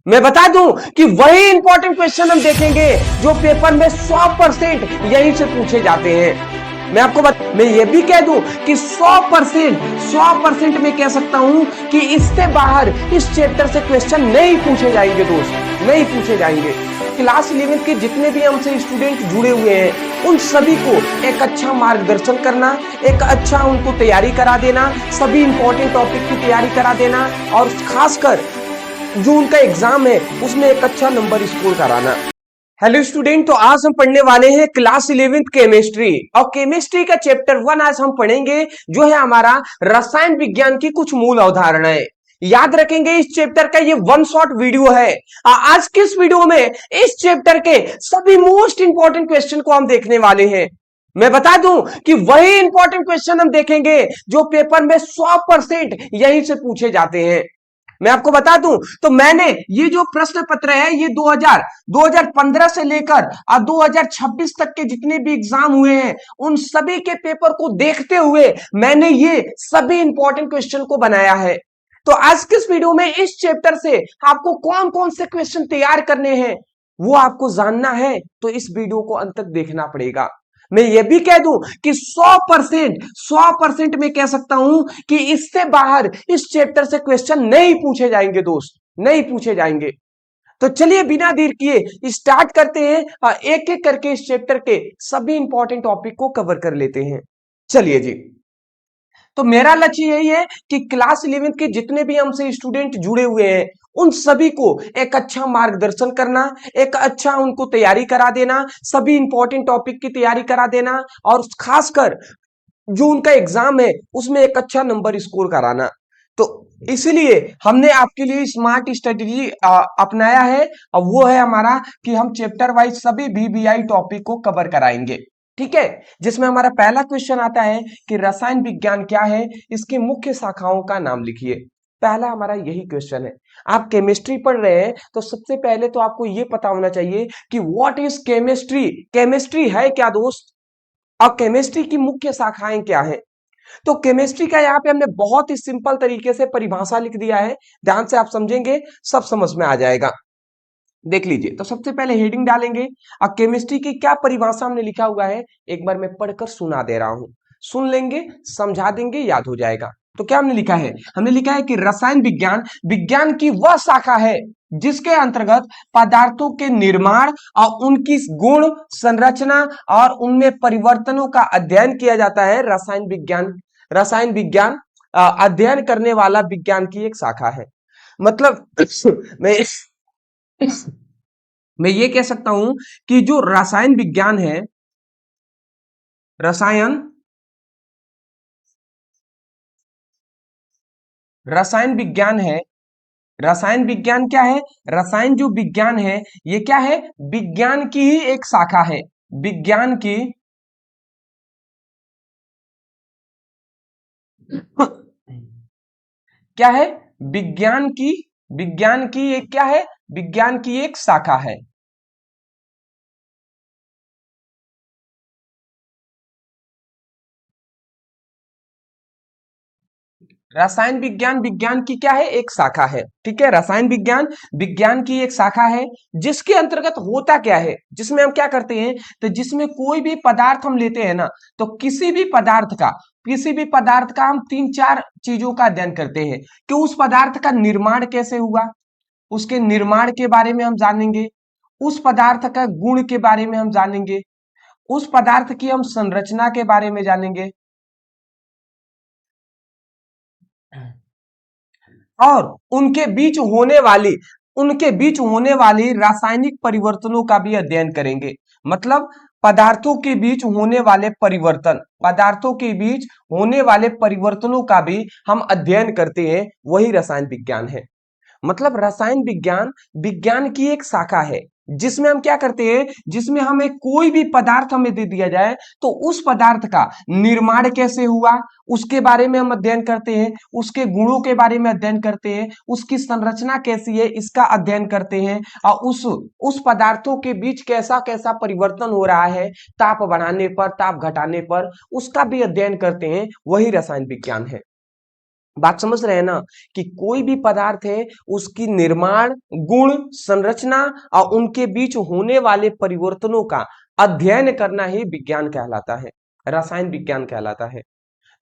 मैं बता दूं कि वही इंपॉर्टेंट क्वेश्चन हम देखेंगे जो पेपर में 100% यहीं से पूछे जाते हैं। मैं ये भी कह दूं कि 100% मैं कह सकता हूं कि इससे बाहर इस चैप्टर से क्वेश्चन नहीं पूछे जाएंगे दोस्त, नहीं पूछे जाएंगे। क्लास 11 के जितने भी हमसे स्टूडेंट जुड़े हुए हैं उन सभी को एक अच्छा मार्गदर्शन करना, एक अच्छा उनको तैयारी करा देना, सभी इंपॉर्टेंट टॉपिक की तैयारी करा देना और खासकर जो उनका एग्जाम है उसमें एक अच्छा नंबर स्कोर कराना। हेलो स्टूडेंट, तो आज हम पढ़ने वाले हैं क्लास 11th केमिस्ट्री और केमिस्ट्री का चैप्टर 1 आज हम पढ़ेंगे जो है हमारा रसायन विज्ञान की कुछ मूल अवधारणाएं। याद रखेंगे इस चैप्टर का ये वन शॉट वीडियो है। आज के इस वीडियो में इस चैप्टर के सभी मोस्ट इंपॉर्टेंट क्वेश्चन को हम देखने वाले हैं। मैं बता दूं कि वही इंपॉर्टेंट क्वेश्चन हम देखेंगे जो पेपर में 100% यहीं से पूछे जाते हैं। मैं आपको बता दूं तो मैंने ये जो प्रश्न पत्र है ये 2015 से लेकर 2026 तक के जितने भी एग्जाम हुए हैं उन सभी के पेपर को देखते हुए मैंने ये सभी इंपॉर्टेंट क्वेश्चन को बनाया है। तो आज के इस वीडियो में इस चैप्टर से आपको कौन कौन से क्वेश्चन तैयार करने हैं वो आपको जानना है तो इस वीडियो को अंत तक देखना पड़ेगा। मैं ये भी कह दूं कि 100% मैं कह सकता हूं कि इससे बाहर इस चैप्टर से क्वेश्चन नहीं पूछे जाएंगे दोस्त, नहीं पूछे जाएंगे। तो चलिए बिना देर किए स्टार्ट करते हैं, एक एक करके इस चैप्टर के सभी इंपॉर्टेंट टॉपिक को कवर कर लेते हैं। चलिए जी, तो मेरा लक्ष्य यही है कि क्लास 11 के जितने भी हमसे स्टूडेंट जुड़े हुए हैं उन सभी को एक अच्छा मार्गदर्शन करना, एक अच्छा उनको तैयारी करा देना, सभी इंपॉर्टेंट टॉपिक की तैयारी करा देना और खासकर जो उनका एग्जाम है उसमें एक अच्छा नंबर स्कोर कराना। तो इसलिए हमने आपके लिए स्मार्ट स्ट्रेटेजी अपनाया है और वो है हमारा कि हम चैप्टर वाइज सभी VBI टॉपिक को कवर कराएंगे। ठीक है, जिसमें हमारा पहला क्वेश्चन आता है कि रसायन विज्ञान क्या है, इसकी मुख्य शाखाओं का नाम लिखिए। पहला हमारा यही क्वेश्चन है। आप केमिस्ट्री पढ़ रहे हैं तो सबसे पहले तो आपको यह पता होना चाहिए कि व्हाट इज केमिस्ट्री, केमिस्ट्री है क्या दोस्त, और केमिस्ट्री की मुख्य शाखाएं क्या है। तो केमिस्ट्री का यहाँ पे हमने बहुत ही सिंपल तरीके से परिभाषा लिख दिया है, ध्यान से आप समझेंगे सब समझ में आ जाएगा। देख लीजिए, तो सबसे पहले हेडिंग डालेंगे और केमिस्ट्री की क्या परिभाषा हमने लिखा हुआ है एक बार मैं पढ़कर सुना दे रहा हूं, सुन लेंगे, समझा देंगे, याद हो जाएगा। तो क्या हमने लिखा है, हमने लिखा है कि रसायन विज्ञान विज्ञान की वह शाखा है जिसके अंतर्गत पदार्थों के निर्माण और उनकी गुण संरचना और उनमें परिवर्तनों का अध्ययन किया जाता है। रसायन विज्ञान अध्ययन करने वाला विज्ञान की एक शाखा है। मतलब मैं मैं ये कह सकता हूं कि जो रसायन विज्ञान है, रसायन विज्ञान है, रसायन विज्ञान क्या है, रसायन जो विज्ञान है ये क्या है, विज्ञान की ही एक शाखा है, विज्ञान की क्या है, विज्ञान की एक क्या है, विज्ञान की एक शाखा है। रसायन विज्ञान विज्ञान की क्या है, एक शाखा है। ठीक है, रसायन विज्ञान विज्ञान की एक शाखा है जिसके अंतर्गत होता क्या है, जिसमें हम क्या करते हैं, तो जिसमें कोई भी पदार्थ हम लेते हैं ना, तो किसी भी पदार्थ का हम 3-4 चीजों का अध्ययन करते हैं कि उस पदार्थ का निर्माण कैसे हुआ, उसके निर्माण के बारे में हम जानेंगे, उस पदार्थ का गुण के बारे में हम जानेंगे, उस पदार्थ की हम संरचना के बारे में जानेंगे और उनके बीच होने वाली रासायनिक परिवर्तनों का भी अध्ययन करेंगे। मतलब पदार्थों के बीच होने वाले परिवर्तनों का भी हम अध्ययन करते हैं, वही रसायन विज्ञान है। मतलब रसायन विज्ञान विज्ञान की एक शाखा है जिसमें हम क्या करते हैं, जिसमें हमें कोई भी पदार्थ हमें दे दिया जाए तो उस पदार्थ का निर्माण कैसे हुआ उसके बारे में हम अध्ययन करते हैं, उसके गुणों के बारे में अध्ययन करते हैं, उसकी संरचना कैसी है इसका अध्ययन करते हैं और उस पदार्थों के बीच कैसा कैसा परिवर्तन हो रहा है, ताप बढ़ाने पर, ताप घटाने पर, उसका भी अध्ययन करते हैं, वही रसायन विज्ञान है। बात समझ रहे हैं ना, कि कोई भी पदार्थ है उसकी निर्माण, गुण, संरचना और उनके बीच होने वाले परिवर्तनों का अध्ययन करना ही विज्ञान कहलाता है, रसायन विज्ञान कहलाता है।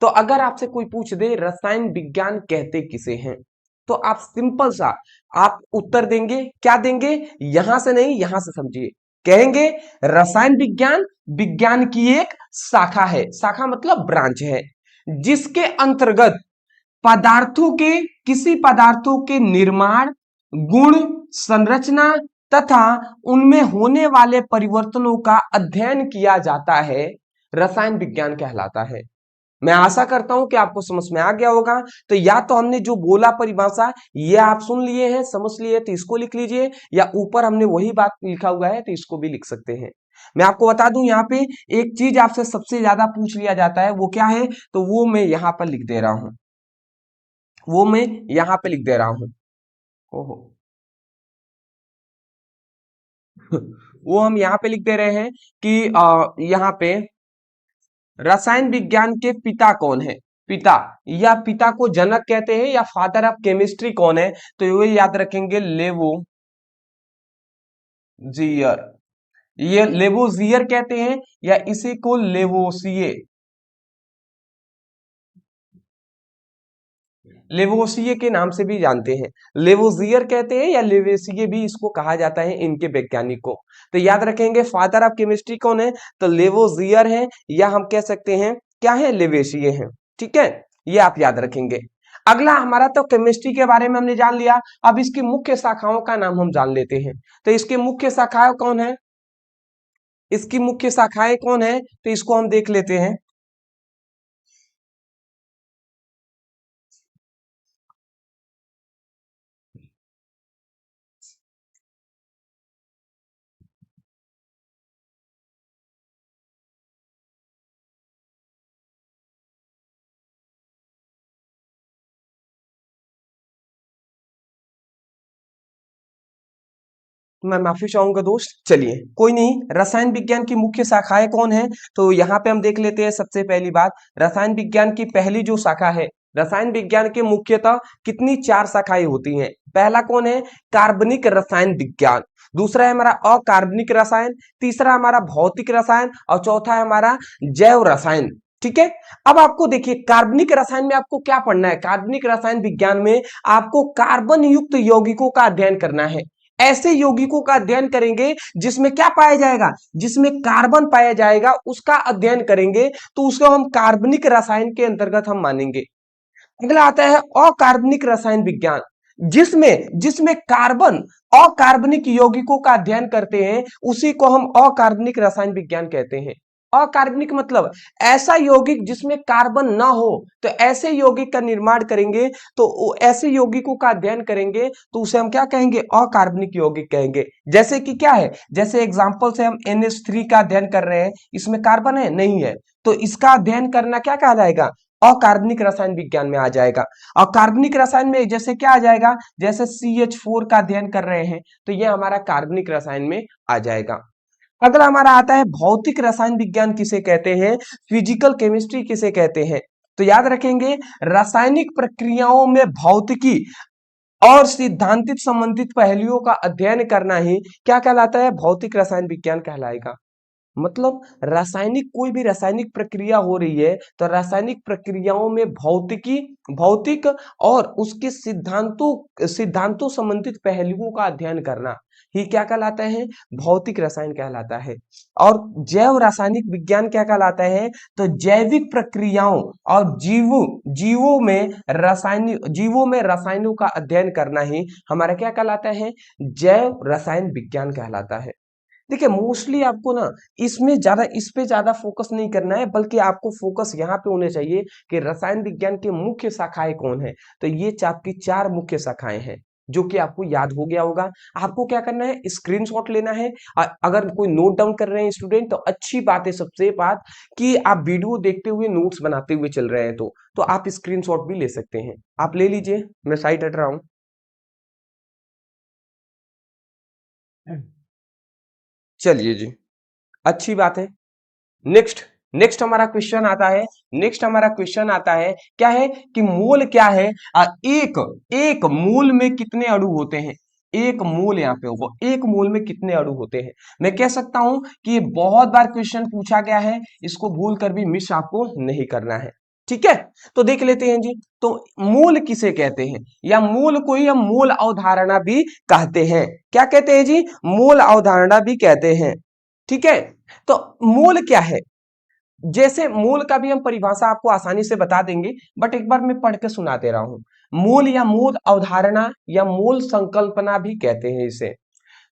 तो अगर आपसे कोई पूछ दे रसायन विज्ञान कहते किसे हैं, तो आप सिंपल सा आप उत्तर देंगे, क्या देंगे, यहां से नहीं यहां से समझिए, कहेंगे रसायन विज्ञान विज्ञान की एक शाखा है, शाखा मतलब ब्रांच है, जिसके अंतर्गत पदार्थों के किसी पदार्थों के निर्माण, गुण, संरचना तथा उनमें होने वाले परिवर्तनों का अध्ययन किया जाता है, रसायन विज्ञान कहलाता है। मैं आशा करता हूं कि आपको समझ में आ गया होगा। तो या तो हमने जो बोला परिभाषा ये आप सुन लिए हैं, समझ लिए, तो इसको लिख लीजिए, या ऊपर हमने वही बात लिखा हुआ है तो इसको भी लिख सकते हैं। मैं आपको बता दूं यहाँ पे एक चीज आपसे सबसे ज्यादा पूछ लिया जाता है, वो क्या है, तो वो मैं यहाँ पर लिख दे रहा हूं, वो मैं यहाँ पे लिख दे रहा हूं। ओहो वो हम यहाँ पे लिख दे रहे हैं कि यहाँ पे रसायन विज्ञान के पिता कौन है, पिता, या पिता को जनक कहते हैं, या फादर ऑफ केमिस्ट्री कौन है, तो ये याद रखेंगे लेवोजियर। ये लेवोजियर कहते हैं, या इसी को लेवोसिए, लेवोसिए के नाम से भी जानते हैं, लेवोजियर कहते हैं या लेवेसिए भी इसको कहा जाता है इनके वैज्ञानिक को। तो याद रखेंगे फादर ऑफ केमिस्ट्री कौन है, तो लेवोजियर है, या हम कह सकते हैं क्या है, लेवेसिए है। ठीक है, ये आप याद रखेंगे। अगला हमारा तो केमिस्ट्री के बारे में हमने जान लिया, अब इसकी मुख्य शाखाओं का नाम हम जान लेते हैं। तो इसके मुख्य शाखाएं कौन है, इसकी मुख्य शाखाएं कौन है, तो इसको हम देख लेते हैं। मैं माफी चाहूंगा दोस्त, चलिए कोई नहीं। रसायन विज्ञान की मुख्य शाखाएं कौन है, तो यहाँ पे हम देख लेते हैं। सबसे पहली बात, रसायन विज्ञान की पहली जो शाखा है, रसायन विज्ञान के मुख्यतः कितनी, चार शाखाएं होती हैं। पहला कौन है, कार्बनिक रसायन विज्ञान, दूसरा है हमारा अकार्बनिक रसायन, तीसरा हमारा भौतिक रसायन, और चौथा है हमारा जैव रसायन। ठीक है, अब आपको देखिए कार्बनिक रसायन में आपको क्या पढ़ना है, कार्बनिक रसायन विज्ञान में आपको कार्बन युक्त यौगिकों का अध्ययन करना है। ऐसे यौगिकों का अध्ययन करेंगे जिसमें क्या पाया जाएगा, जिसमें कार्बन पाया जाएगा, उसका अध्ययन करेंगे, तो उसको हम कार्बनिक रसायन के अंतर्गत हम मानेंगे। अगला आता है अकार्बनिक रसायन विज्ञान, जिसमें जिसमें कार्बन अकार्बनिक यौगिकों का अध्ययन करते हैं, उसी को हम अकार्बनिक रसायन विज्ञान कहते हैं। अकार्बनिक मतलब ऐसा यौगिक जिसमें कार्बन ना हो, तो ऐसे यौगिक का निर्माण करेंगे, तो ऐसे यौगिकों का अध्ययन करेंगे, तो उसे हम क्या कहेंगे, अकार्बनिक यौगिक कहेंगे। जैसे कि क्या है, जैसे एग्जांपल से हम NH3 का अध्ययन कर रहे हैं, इसमें कार्बन है, नहीं है, तो इसका अध्ययन करना क्या कहलाएगा, अकार्बनिक रसायन विज्ञान में आ जाएगा। और कार्बनिक रसायन में जैसे क्या आ जाएगा, जैसे CH4 का अध्ययन कर रहे हैं, तो ये हमारा कार्बनिक रसायन में आ जाएगा। अगला हमारा आता है भौतिक रसायन विज्ञान किसे कहते हैं, फिजिकल केमिस्ट्री किसे कहते हैं। तो याद रखेंगे रासायनिक प्रक्रियाओं में भौतिकी और सिद्धांतिक संबंधित पहलुओं का अध्ययन करना ही क्या कहलाता है, भौतिक रसायन विज्ञान कहलाएगा। मतलब रासायनिक, कोई भी रासायनिक प्रक्रिया हो रही है, तो रासायनिक प्रक्रियाओं में भौतिकी, भौतिक और उसके सिद्धांतों सिद्धांतों संबंधित पहलुओं का अध्ययन करना ही क्या कहलाता है, भौतिक रसायन कहलाता है। और जैव रासायनिक विज्ञान क्या कहलाता है, तो जैविक प्रक्रियाओं और जीवों में रसायनों का अध्ययन करना ही हमारा क्या कहलाता है, जैव रसायन विज्ञान कहलाता है। देखिए मोस्टली आपको ना इसमें ज्यादा, इस पे ज्यादा फोकस नहीं करना है, बल्कि आपको फोकस यहाँ पे होने चाहिए कि रसायन विज्ञान के मुख्य शाखाएं कौन है। तो ये आपकी चार मुख्य शाखाएं हैं, जो कि आपको याद हो गया होगा। आपको क्या करना है, स्क्रीनशॉट लेना है। अगर कोई नोट डाउन कर रहे हैं स्टूडेंट, तो अच्छी बात है, सबसे बात कि आप वीडियो देखते हुए नोट्स बनाते हुए चल रहे हैं, तो आप स्क्रीनशॉट भी ले सकते हैं। आप ले लीजिए, मैं साइट हट रहा हूँ। चलिए जी, अच्छी बात है। नेक्स्ट, नेक्स्ट हमारा क्वेश्चन आता है क्या है कि मोल क्या है। एक एक मोल में कितने अणु होते हैं। एक मोल यहाँ पे होगा, एक मोल में कितने अणु होते हैं। मैं कह सकता हूं कि ये बहुत बार क्वेश्चन पूछा गया है, इसको भूल कर भी मिस आपको नहीं करना है। ठीक है, तो देख लेते हैं जी। तो मोल किसे कहते हैं, या मोल को ही हम मोल अवधारणा भी कहते हैं। क्या कहते हैं जी, मोल अवधारणा भी कहते हैं। ठीक है, तो मोल क्या है, जैसे मोल का भी हम परिभाषा आपको आसानी से बता देंगे, बट एक बार मैं पढ़ के सुना दे रहा हूं। मोल या मोल अवधारणा या मोल संकल्पना भी कहते हैं इसे।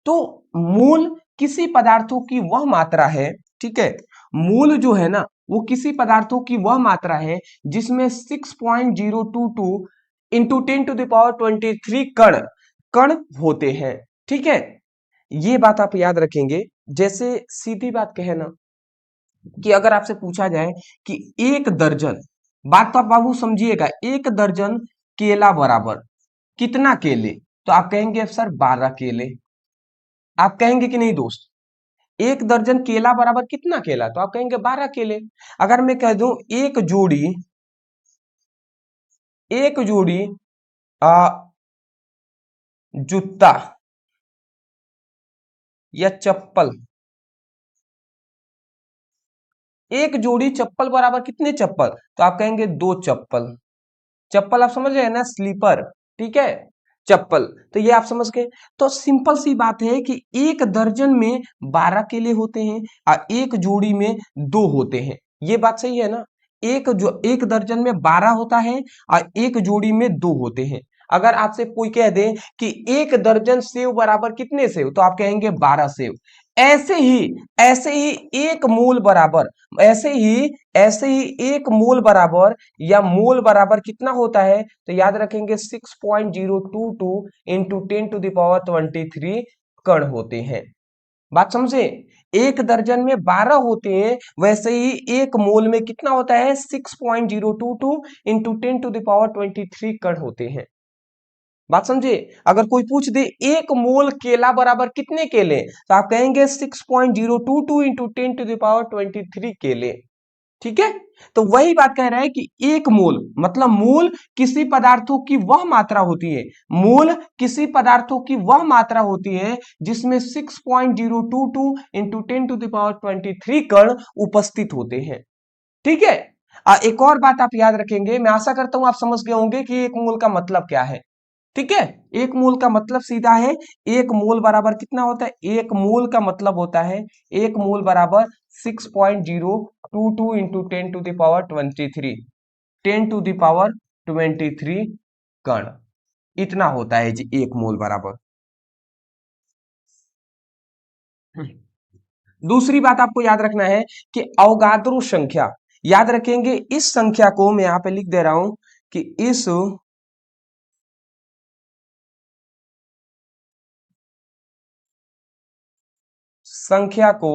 तो मोल किसी पदार्थों की वह मात्रा है, ठीक है, मोल जो है ना वो किसी पदार्थों की वह मात्रा है जिसमें 6.022 इंटू 10⁻23 कण कण होते हैं। ठीक है, ये बात आप याद रखेंगे। जैसे सीधी बात कहे ना कि अगर आपसे पूछा जाए कि एक दर्जन, बात तो आप बाबू समझिएगा, एक दर्जन केला बराबर कितना केले, तो आप कहेंगे सर 12 केले। आप कहेंगे कि नहीं दोस्त, एक दर्जन केला बराबर कितना केला, तो आप कहेंगे 12 केले। अगर मैं कह दूं एक जोड़ी आ, जूता या चप्पल, एक जोड़ी चप्पल बराबर कितने चप्पल, तो आप कहेंगे 2 चप्पल। चप्पल आप समझ रहे हैं ना, स्लीपर। ठीक है, चप्पल, तो ये आप समझ गए। तो सिंपल सी बात है कि एक दर्जन में 12 केले होते हैं और एक जोड़ी में 2 होते हैं। ये बात सही है ना, एक दर्जन में 12 होता है और एक जोड़ी में 2 होते हैं। अगर आपसे कोई कह दे कि एक दर्जन सेव बराबर कितने सेव, तो आप कहेंगे 12 सेव। ऐसे ही एक मोल बराबर, ऐसे ही एक मोल बराबर या मोल बराबर कितना होता है, तो याद रखेंगे 6.022 इंटू 10⁻23 कण होते हैं। बात समझे, एक दर्जन में 12 होते हैं, वैसे ही एक मोल में कितना होता है 6.022 इंटू 10⁻23 कण होते हैं। बात समझे, अगर कोई पूछ दे एक मोल केला बराबर कितने केले, तो आप कहेंगे 6.022 इंटू 10⁻23 केले। ठीक है, तो वही बात कह रहा है कि एक मोल मतलब मोल किसी पदार्थों की वह मात्रा होती है, मोल किसी पदार्थों की वह मात्रा होती है जिसमें 6.022 इंटू 10⁻23 कण उपस्थित होते हैं। ठीक है, एक और बात आप याद रखेंगे, मैं आशा करता हूं आप समझ गए होंगे कि एक मोल का मतलब क्या है। ठीक है, एक मोल का मतलब सीधा है, एक मोल बराबर कितना होता है, एक मोल का मतलब होता है एक मोल बराबर 6.022 इंटू 10⁻23 10⁻23 कण, इतना होता है जी एक मोल बराबर। दूसरी बात आपको याद रखना है कि अवगाद्रो संख्या, याद रखेंगे इस संख्या को मैं यहां पे लिख दे रहा हूं कि इस संख्या को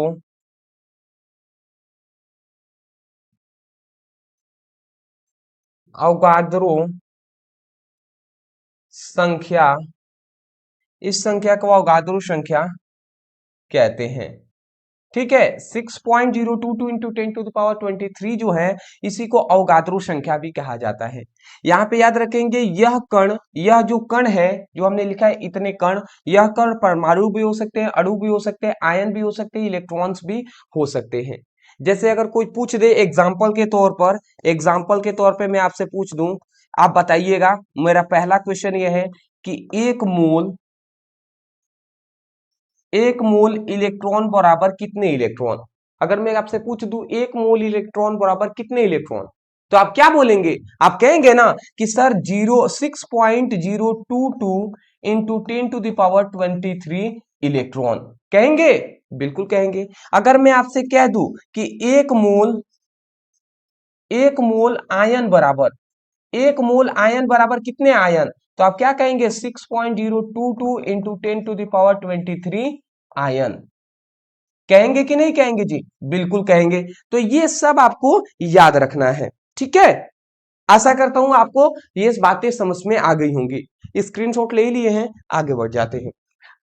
अवगाद्रो संख्या, इस संख्या को अवगाद्रो संख्या कहते हैं। ठीक है, 6.022 इंटू 10⁻23 जो है इसी को अवगाद्रो संख्या भी कहा जाता है। यहाँ पे याद रखेंगे यह कण, यह जो कण है जो हमने लिखा है इतने कण, यह कण परमाणु भी हो सकते हैं, अणु भी हो सकते हैं, आयन भी हो सकते हैं, इलेक्ट्रॉन्स भी हो सकते हैं। जैसे अगर कोई पूछ दे एग्जाम्पल के तौर पे मैं आपसे पूछ दूं, आप बताइएगा, मेरा पहला क्वेश्चन यह है कि एक मोल इलेक्ट्रॉन बराबर कितने इलेक्ट्रॉन। अगर मैं आपसे पूछ दूं एक मोल इलेक्ट्रॉन बराबर कितने इलेक्ट्रॉन, तो आप क्या बोलेंगे, आप कहेंगे ना कि सर 6.022 इंटू 10⁻23 इलेक्ट्रॉन, कहेंगे, बिल्कुल कहेंगे। अगर मैं आपसे कह दूं कि एक मोल आयन बराबर कितने आयन, तो आप क्या कहेंगे 6.022 इंटू 10⁻23 आयन, कहेंगे कि नहीं कहेंगे जी, बिल्कुल कहेंगे। तो ये सब आपको याद रखना है। ठीक है, आशा करता हूं आपको ये बातें समझ में आ गई होंगी। स्क्रीनशॉट ले लिए हैं, आगे बढ़ जाते हैं।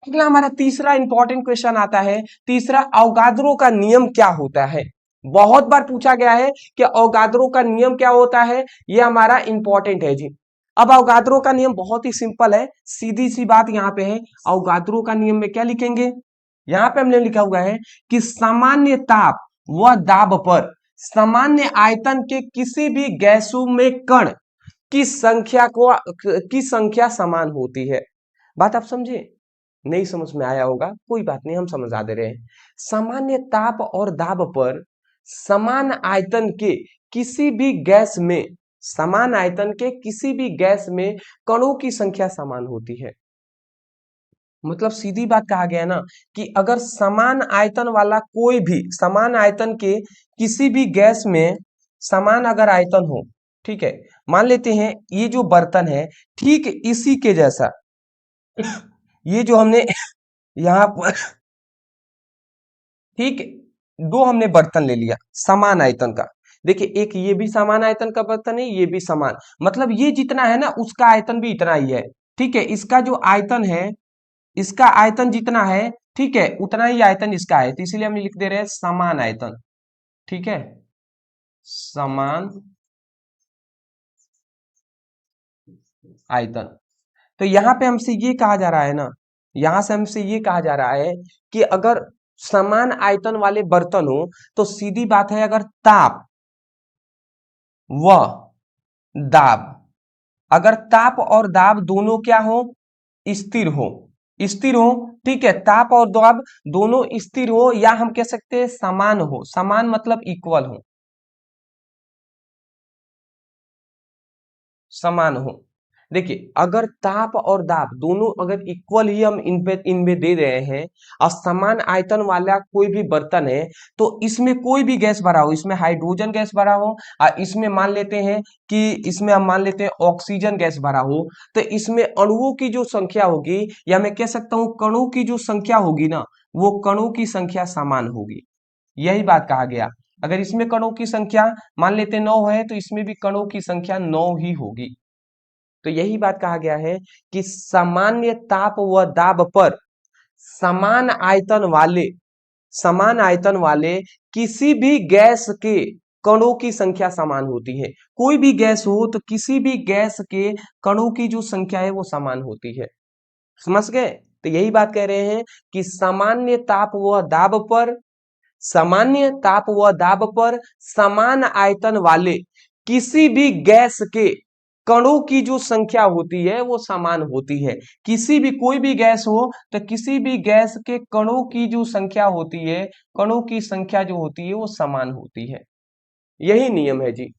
अगला हमारा तीसरा इंपॉर्टेंट क्वेश्चन आता है, तीसरा अवगाद्रो का नियम क्या होता है। बहुत बार पूछा गया है कि अवोगाद्रो का नियम क्या होता है, ये हमारा इंपॉर्टेंट है जी। अब अवोगाद्रो का नियम बहुत ही सिंपल है, सीधी सी बात यहाँ पे है। अवोगाद्रो का नियम में क्या लिखेंगे, यहाँ पे हमने लिखा हुआ है कि सामान्य ताप व दाब पर सामान्य आयतन के किसी भी गैसों में कण की संख्या समान होती है। बात आप समझे, नहीं समझ में आया होगा, कोई बात नहीं, हम समझा दे रहे हैं। सामान्य ताप और दाब पर समान आयतन के किसी भी गैस में समान आयतन के किसी भी गैस में कणों की संख्या समान होती है। मतलब सीधी बात कहा गया ना कि अगर समान आयतन वाला कोई भी समान आयतन के किसी भी गैस में समान अगर आयतन हो, ठीक है, मान लेते हैं ये जो बर्तन है ठीक इसी के जैसा, ये जो हमने यहाँ पर ठीक दो हमने बर्तन ले लिया समान आयतन का, देखिए एक ये भी समान आयतन का बर्तन है, ये भी समान, मतलब ये जितना है ना उसका आयतन भी इतना ही है, ठीक है, इसका जो आयतन है इसका आयतन जितना है, ठीक है, उतना ही आयतन इसका है, तो इसीलिए हम लिख दे रहे हैं समान आयतन, ठीक है, समान आयतन। तो यहाँ पे हमसे ये कहा जा रहा है ना, यहां से हमसे ये कहा जा रहा है कि अगर समान आयतन वाले बर्तन हो तो सीधी बात है, अगर ताप व दाब, अगर ताप और दाब दोनों क्या हो, स्थिर हो, स्थिर हो, ठीक है, ताप और दाब दोनों स्थिर हो, या हम कह सकते हैं समान हो, समान मतलब इक्वल हो, समान हो। देखिए अगर ताप और दाब दोनों अगर इक्वल ही हम इनमें दे रहे हैं और समान आयतन वाला कोई भी बर्तन है, तो इसमें कोई भी गैस भरा हो, इसमें हाइड्रोजन गैस भरा हो और इसमें मान लेते हैं कि इसमें हम मान लेते हैं ऑक्सीजन गैस भरा हो, तो इसमें अणुओं की जो संख्या होगी, या मैं कह सकता हूं कणों की जो संख्या होगी ना, वो कणों की संख्या समान होगी। यही बात कहा गया, अगर इसमें कणों की संख्या मान लेते 9 है तो इसमें भी कणों की संख्या 9 ही होगी। तो यही बात कहा गया है कि सामान्य ताप व दाब पर समान आयतन वाले समान आयतन वाले किसी भी गैस के कणों की संख्या समान होती है। कोई भी गैस हो तो किसी भी गैस के कणों की जो संख्या है वो समान होती है। समझ गए, तो यही बात कह रहे हैं कि सामान्य ताप व दाब पर समान आयतन वाले किसी भी गैस के कणों की जो संख्या होती है वो समान होती है। किसी भी कोई भी गैस हो तो किसी भी गैस के कणों की जो संख्या होती है, कणों की संख्या जो होती है वो समान होती है। यही नियम है जी।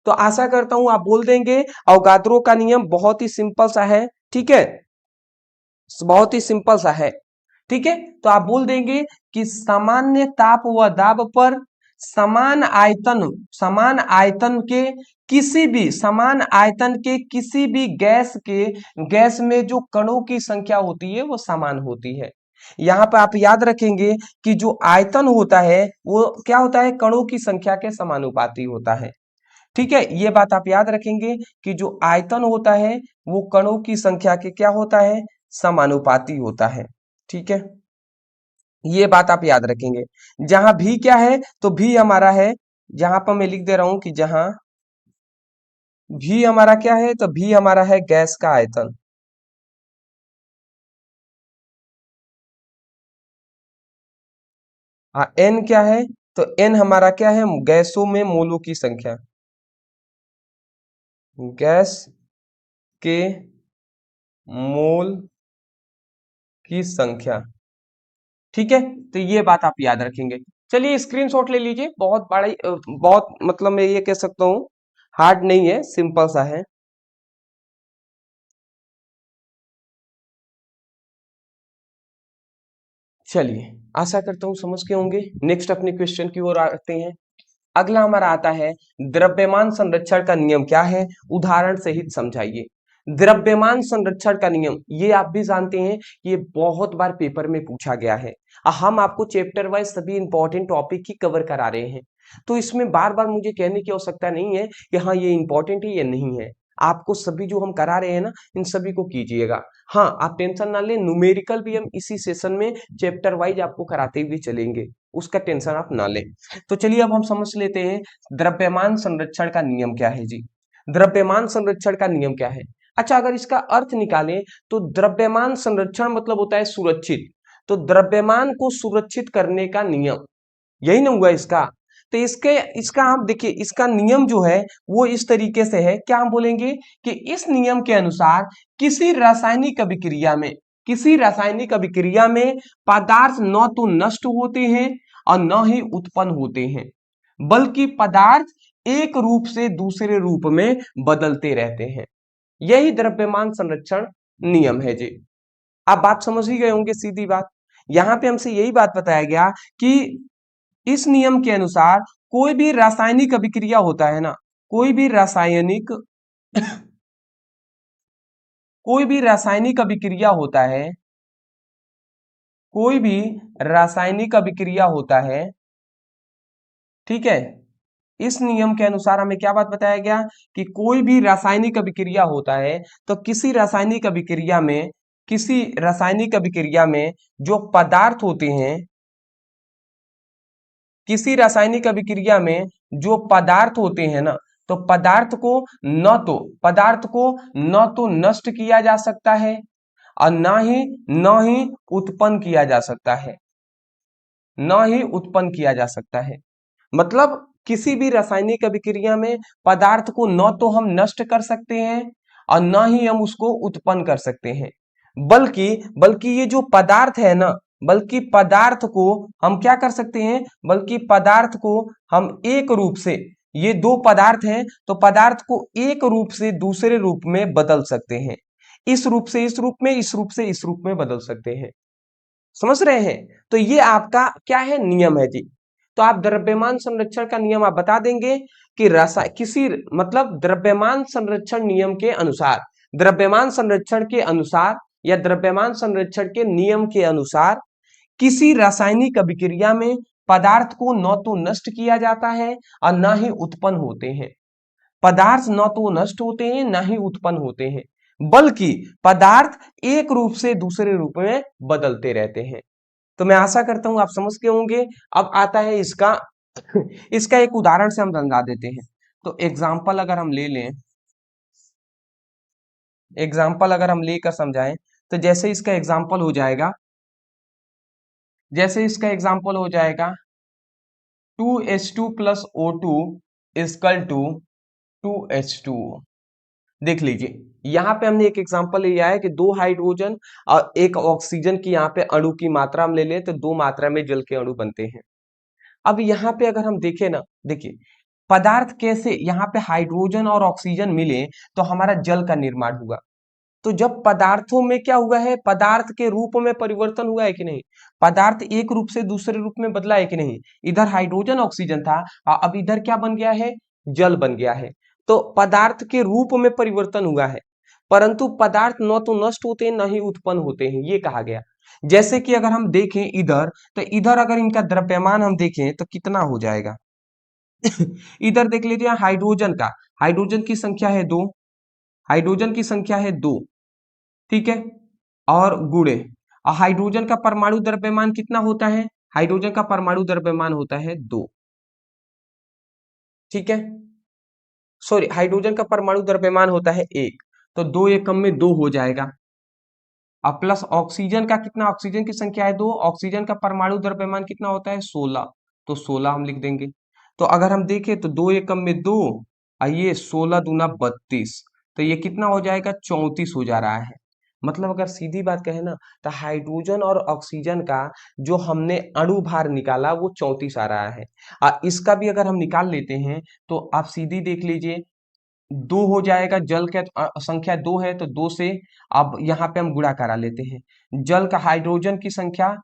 तो आशा करता हूं आप बोल देंगे अवोगाद्रो का नियम बहुत ही सिंपल सा है, ठीक है, बहुत ही सिंपल सा है, ठीक है, तो आप बोल देंगे कि सामान्य ताप व दाब पर समान आयतन के किसी भी गैस में जो कणों की संख्या होती है वो समान होती है। यहाँ पे आप याद रखेंगे कि जो आयतन होता है वो क्या होता है, कणों की संख्या के समानुपाती होता है, ठीक है, ये बात आप याद रखेंगे कि जो आयतन होता है वो कणों की संख्या के क्या होता है, समानुपाती होता है, ठीक है, ये बात आप याद रखेंगे। जहां भी क्या है तो भी हमारा है, जहां पर मैं लिख दे रहा हूं कि जहां भी हमारा क्या है तो भी हमारा है गैस का आयतन, एन क्या है तो एन हमारा क्या है, गैसों में मोलों की संख्या, गैस के मोल की संख्या, ठीक है, तो ये बात आप याद रखेंगे। चलिए स्क्रीनशॉट ले लीजिए, बहुत बड़ा बहुत मतलब मैं ये कह सकता हूँ हार्ड नहीं है, सिंपल सा है। चलिए आशा करता हूँ समझ के होंगे। नेक्स्ट अपने क्वेश्चन की ओर आते हैं। अगला हमारा आता है द्रव्यमान संरक्षण का नियम क्या है, उदाहरण सहित समझाइए। द्रव्यमान संरक्षण का नियम ये आप भी जानते हैं, ये बहुत बार पेपर में पूछा गया है। हम आपको चैप्टर वाइज सभी इंपॉर्टेंट टॉपिक ही कवर करा रहे हैं, तो इसमें बार बार मुझे कहने की आवश्यकता नहीं है कि हाँ ये इंपॉर्टेंट है ये नहीं है। आपको सभी जो हम करा रहे हैं ना इन सभी को कीजिएगा। हाँ, आप टेंशन ना लें, न्यूमेरिकल भी हम इसी सेशन में चैप्टर वाइज आपको कराते हुए चलेंगे, उसका टेंशन आप ना लें। तो चलिए अब हम समझ लेते हैं द्रव्यमान संरक्षण का नियम क्या है जी। द्रव्यमान संरक्षण का नियम क्या है? अच्छा, अगर इसका अर्थ निकालें तो द्रव्यमान संरक्षण मतलब होता है सुरक्षित। तो द्रव्यमान को सुरक्षित करने का नियम, यही ना हुआ इसका। तो इसके इसका हम देखिए, इसका नियम जो है वो इस तरीके से है, क्या हम बोलेंगे कि इस नियम के अनुसार किसी रासायनिक अभिक्रिया में, किसी रासायनिक अभिक्रिया में पदार्थ न तो नष्ट होते हैं और न ही उत्पन्न होते हैं, बल्कि पदार्थ एक रूप से दूसरे रूप में बदलते रहते हैं। यही द्रव्यमान संरक्षण नियम है जी। आप बात समझ ही गए होंगे, सीधी बात। यहां पे हमसे यही बात बताया गया कि इस नियम के अनुसार कोई भी रासायनिक अभिक्रिया होता है ना, कोई भी रासायनिक कोई भी रासायनिक अभिक्रिया होता है, कोई भी रासायनिक अभिक्रिया होता है, ठीक है। इस नियम के अनुसार हमें क्या बात बताया गया कि कोई भी रासायनिक अभिक्रिया होता है तो किसी रासायनिक अभिक्रिया में जो पदार्थ होते हैं, किसी रासायनिक अभिक्रिया में जो पदार्थ होते हैं ना, तो पदार्थ को न तो नष्ट किया जा सकता है और न ही उत्पन्न किया जा सकता है, न ही उत्पन्न किया जा सकता है। मतलब किसी भी रासायनिक अभिक्रिया में पदार्थ को न तो हम नष्ट कर सकते हैं और न ही हम उसको उत्पन्न कर सकते हैं, बल्कि बल्कि ये जो पदार्थ है ना, बल्कि पदार्थ को हम क्या कर सकते हैं, बल्कि पदार्थ को हम एक रूप से, ये दो पदार्थ हैं तो पदार्थ को एक रूप से दूसरे रूप में बदल सकते हैं, इस रूप से इस रूप में, इस रूप से इस रूप में बदल सकते हैं। समझ रहे हैं? तो ये आपका क्या है, नियम है जी। तो आप द्रव्यमान संरक्षण का नियम आप बता देंगे कि रसा किसी मतलब द्रव्यमान संरक्षण नियम के अनुसार, द्रव्यमान संरक्षण के अनुसार या द्रव्यमान संरक्षण के नियम के अनुसार किसी रासायनिक अभिक्रिया में पदार्थ को न तो नष्ट किया जाता है और न ही उत्पन्न होते हैं। पदार्थ न तो नष्ट होते हैं न ही उत्पन्न होते हैं, बल्कि पदार्थ एक रूप से दूसरे रूप में बदलते रहते हैं। तो मैं आशा करता हूं आप समझ गए होंगे। अब आता है इसका इसका एक उदाहरण से हम समझा देते हैं। तो एग्जाम्पल अगर हम ले लें, एग्जाम्पल अगर हम लेकर समझाएं, तो जैसे इसका एग्जाम्पल हो जाएगा 2H2 plus O2 is equal to 2H2। देख लीजिए, यहाँ पे हमने एक एग्जांपल लिया है कि दो हाइड्रोजन और एक ऑक्सीजन की यहाँ पे अणु की मात्रा हम ले लें तो दो मात्रा में जल के अणु बनते हैं। अब यहाँ पे अगर हम देखें ना, देखिए पदार्थ कैसे, यहाँ पे हाइड्रोजन और ऑक्सीजन मिले तो हमारा जल का निर्माण हुआ। तो जब पदार्थों में क्या हुआ है, पदार्थ के रूप में परिवर्तन हुआ है कि नहीं, पदार्थ एक रूप से दूसरे रूप में बदला है कि नहीं। इधर हाइड्रोजन ऑक्सीजन था और अब इधर क्या बन गया है, जल बन गया है। तो पदार्थ के रूप में परिवर्तन हुआ है, परंतु पदार्थ न तो नष्ट होते हैं न ही उत्पन्न होते हैं, ये कहा गया। जैसे कि अगर हम देखें इधर, तो इधर अगर इनका द्रव्यमान हम देखें तो कितना हो जाएगा इधर देख लीजिए हाइड्रोजन का, हाइड्रोजन की संख्या है दो, हाइड्रोजन की संख्या है दो, ठीक है। और गुणे, और हाइड्रोजन का परमाणु द्रव्यमान कितना होता है, हाइड्रोजन का परमाणु द्रव्यमान होता है दो, ठीक है। सॉरी, हाइड्रोजन का परमाणु द्रव्यमान होता है एक, तो दो एकम में दो हो जाएगा। अब प्लस ऑक्सीजन का कितना, ऑक्सीजन की संख्या है दो, ऑक्सीजन का परमाणु द्रव्यमान कितना होता है 16, तो 16 हम लिख देंगे। तो अगर हम देखें तो दो एकम में दो, और ये 16 दूना 32, तो ये कितना हो जाएगा 34 हो जा रहा है। मतलब अगर सीधी बात कहें ना, तो हाइड्रोजन और ऑक्सीजन का जो हमने अणु भार निकाला वो 34 आ रहा है। इसका भी अगर हम निकाल लेते हैं तो आप सीधी देख लीजिए, दो हो जाएगा, जल का संख्या दो है तो दो से अब यहाँ पे हम गुणा करा लेते हैं। जल का, हाइड्रोजन की संख्या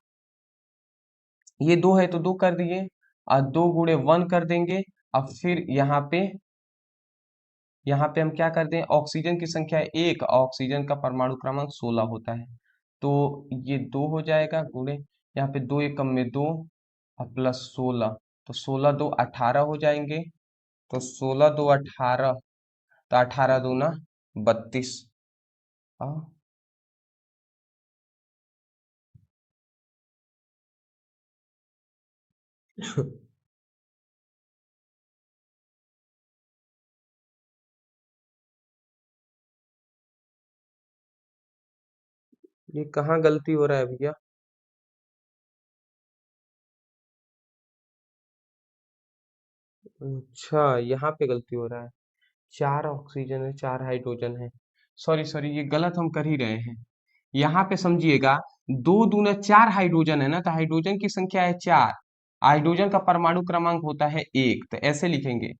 ये दो है तो दो कर दिए, और दो गुणे वन कर देंगे। अब फिर यहाँ पे हम क्या कर दें, ऑक्सीजन की संख्या एक, ऑक्सीजन का परमाणु क्रमांक 16 होता है, तो ये दो हो जाएगा गुणे, यहाँ पे दो एकम में दो और प्लस 16, तो 16 दो 18 हो जाएंगे। तो 16 दो 18, तो 18 दूना 32। ये कहाँ गलती हो रहा है भैया? अच्छा, यहाँ पे गलती हो रहा है। 4 ऑक्सीजन है, 4 हाइड्रोजन है। सॉरी सॉरी, ये गलत हम कर ही रहे हैं। यहाँ पे समझिएगा, 2 दूना 4 हाइड्रोजन है ना, तो हाइड्रोजन की संख्या है 4। हाइड्रोजन का परमाणु क्रमांक होता है 1, तो ऐसे लिखेंगे।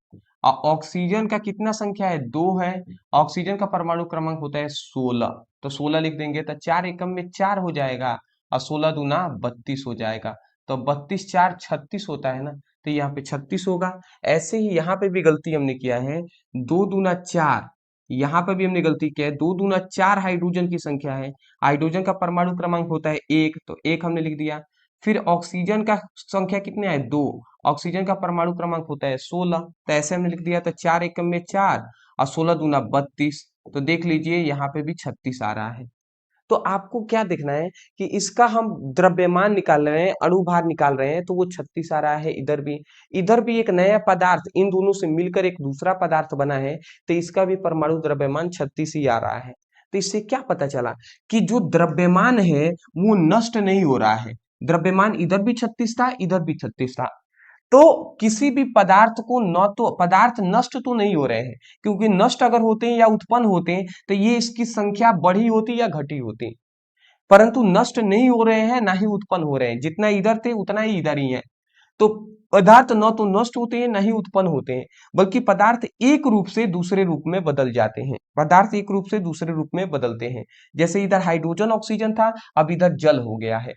और ऑक्सीजन का कितना संख्या है? 2 है। ऑक्सीजन का परमाणु क्रमांक होता है 16, तो 16 लिख देंगे, तो 4 एकम में 4 हो जाएगा, और 16 दूना 32 हो जाएगा। तो 32 4 36 होता है ना, तो यहाँ पे 36 होगा। ऐसे ही यहाँ पे भी गलती हमने किया है, 2 दूना 4, यहाँ पर भी हमने गलती किया है। 2 दूना 4 हाइड्रोजन की संख्या है। हाइड्रोजन का परमाणु क्रमांक होता है 1, तो 1 हमने लिख दिया। फिर ऑक्सीजन का संख्या कितने है? 2। ऑक्सीजन का परमाणु क्रमांक होता है 16, तो ऐसे हमने लिख दिया। तो 4 एकम में 4, और 16 दूना 32, तो देख लीजिए यहाँ पे भी 36 आ रहा है। तो आपको क्या देखना है कि इसका हम द्रव्यमान निकाल रहे हैं, अणुभार निकाल रहे हैं, तो वो 36 आ रहा है। इधर भी एक नया पदार्थ इन दोनों से मिलकर एक दूसरा पदार्थ बना है, तो इसका भी परमाणु द्रव्यमान 36 ही आ रहा है। तो इससे क्या पता चला कि जो द्रव्यमान है वो नष्ट नहीं हो रहा है। द्रव्यमान इधर भी 36 था, इधर भी 36 था। तो किसी भी पदार्थ को, न तो पदार्थ नष्ट तो नहीं हो रहे हैं, क्योंकि नष्ट अगर होते हैं या उत्पन्न होते हैं तो ये इसकी संख्या बढ़ी होती या घटी होती। परंतु नष्ट नहीं हो रहे हैं, ना ही उत्पन्न हो रहे हैं। जितना इधर थे उतना ही इधर ही है। तो पदार्थ न तो नष्ट होते हैं, ना ही उत्पन्न होते हैं, बल्कि पदार्थ एक रूप से दूसरे रूप में बदल जाते हैं। पदार्थ एक रूप से दूसरे रूप में बदलते हैं। जैसे इधर हाइड्रोजन ऑक्सीजन था, अब इधर जल हो गया है।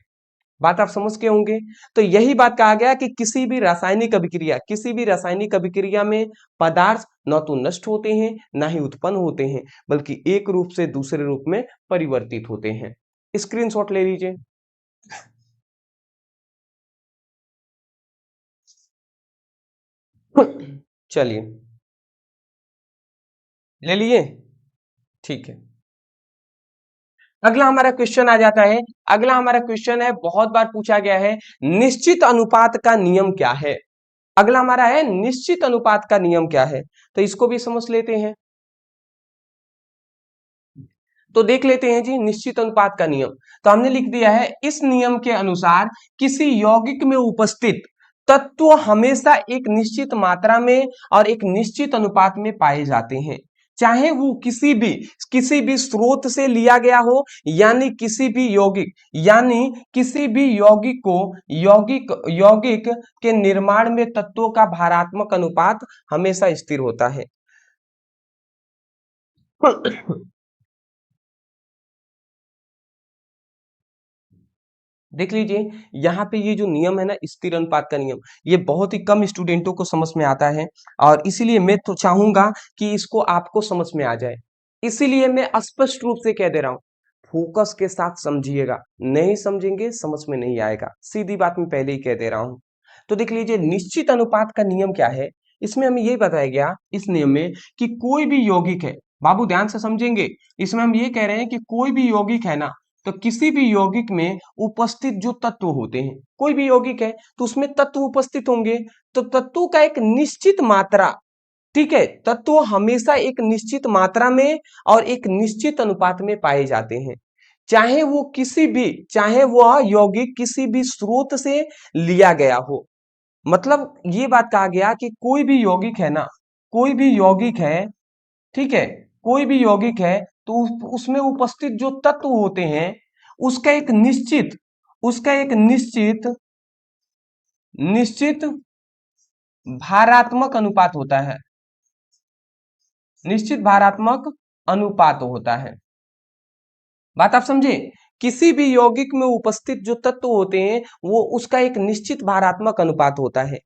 बात आप समझ के होंगे। तो यही बात कहा गया कि किसी भी रासायनिक अभिक्रिया में पदार्थ न तो नष्ट होते हैं, ना ही उत्पन्न होते हैं, बल्कि एक रूप से दूसरे रूप में परिवर्तित होते हैं। स्क्रीनशॉट ले लीजिए। चलिए, ले लिए। ठीक है। अगला हमारा क्वेश्चन आ जाता है। अगला हमारा क्वेश्चन है, बहुत बार पूछा गया है, निश्चित अनुपात का नियम क्या है? अगला हमारा है, निश्चित अनुपात का नियम क्या है? तो इसको भी समझ लेते हैं। तो देख लेते हैं जी, निश्चित अनुपात का नियम। तो हमने लिख दिया है, इस नियम के अनुसार किसी यौगिक में उपस्थित तत्व हमेशा एक निश्चित मात्रा में और एक निश्चित अनुपात में पाए जाते हैं, चाहे वो किसी भी स्रोत से लिया गया हो, यानी किसी भी यौगिक को यौगिक के निर्माण में तत्वों का भारात्मक अनुपात हमेशा स्थिर होता है। देख लीजिए, यहाँ पे ये जो नियम है ना, स्थिर अनुपात का नियम, ये बहुत ही कम स्टूडेंटों को समझ में आता है, और इसीलिए मैं तो चाहूंगा कि इसको आपको समझ में आ जाए। इसीलिए मैं स्पष्ट रूप से कह दे रहा हूँ, फोकस के साथ समझिएगा। नहीं समझेंगे, समझ में नहीं आएगा। सीधी बात मैं पहले ही कह दे रहा हूँ। तो देख लीजिए, निश्चित अनुपात का नियम क्या है। इसमें हमें ये बताया गया इस नियम में कि कोई भी यौगिक है, बाबू ध्यान से समझेंगे। इसमें हम ये कह रहे हैं कि कोई भी यौगिक है ना, तो किसी भी यौगिक में उपस्थित जो तत्व होते हैं, कोई भी यौगिक है तो उसमें तत्व उपस्थित होंगे। तो तत्वों का एक निश्चित मात्रा, ठीक है, तत्व हमेशा एक निश्चित मात्रा में और एक निश्चित अनुपात में पाए जाते हैं, चाहे वह यौगिक किसी भी स्रोत से लिया गया हो। मतलब ये बात कहा गया कि कोई भी यौगिक है ना, कोई भी यौगिक है, ठीक है, कोई भी यौगिक है तो उसमें उपस्थित जो तत्व होते हैं, उसका एक निश्चित उसका एक निश्चित निश्चित भारात्मक अनुपात होता है। निश्चित भारात्मक अनुपात होता है। बात आप समझे? किसी भी यौगिक में उपस्थित जो तत्व होते हैं, वो उसका एक निश्चित भारात्मक अनुपात होता है।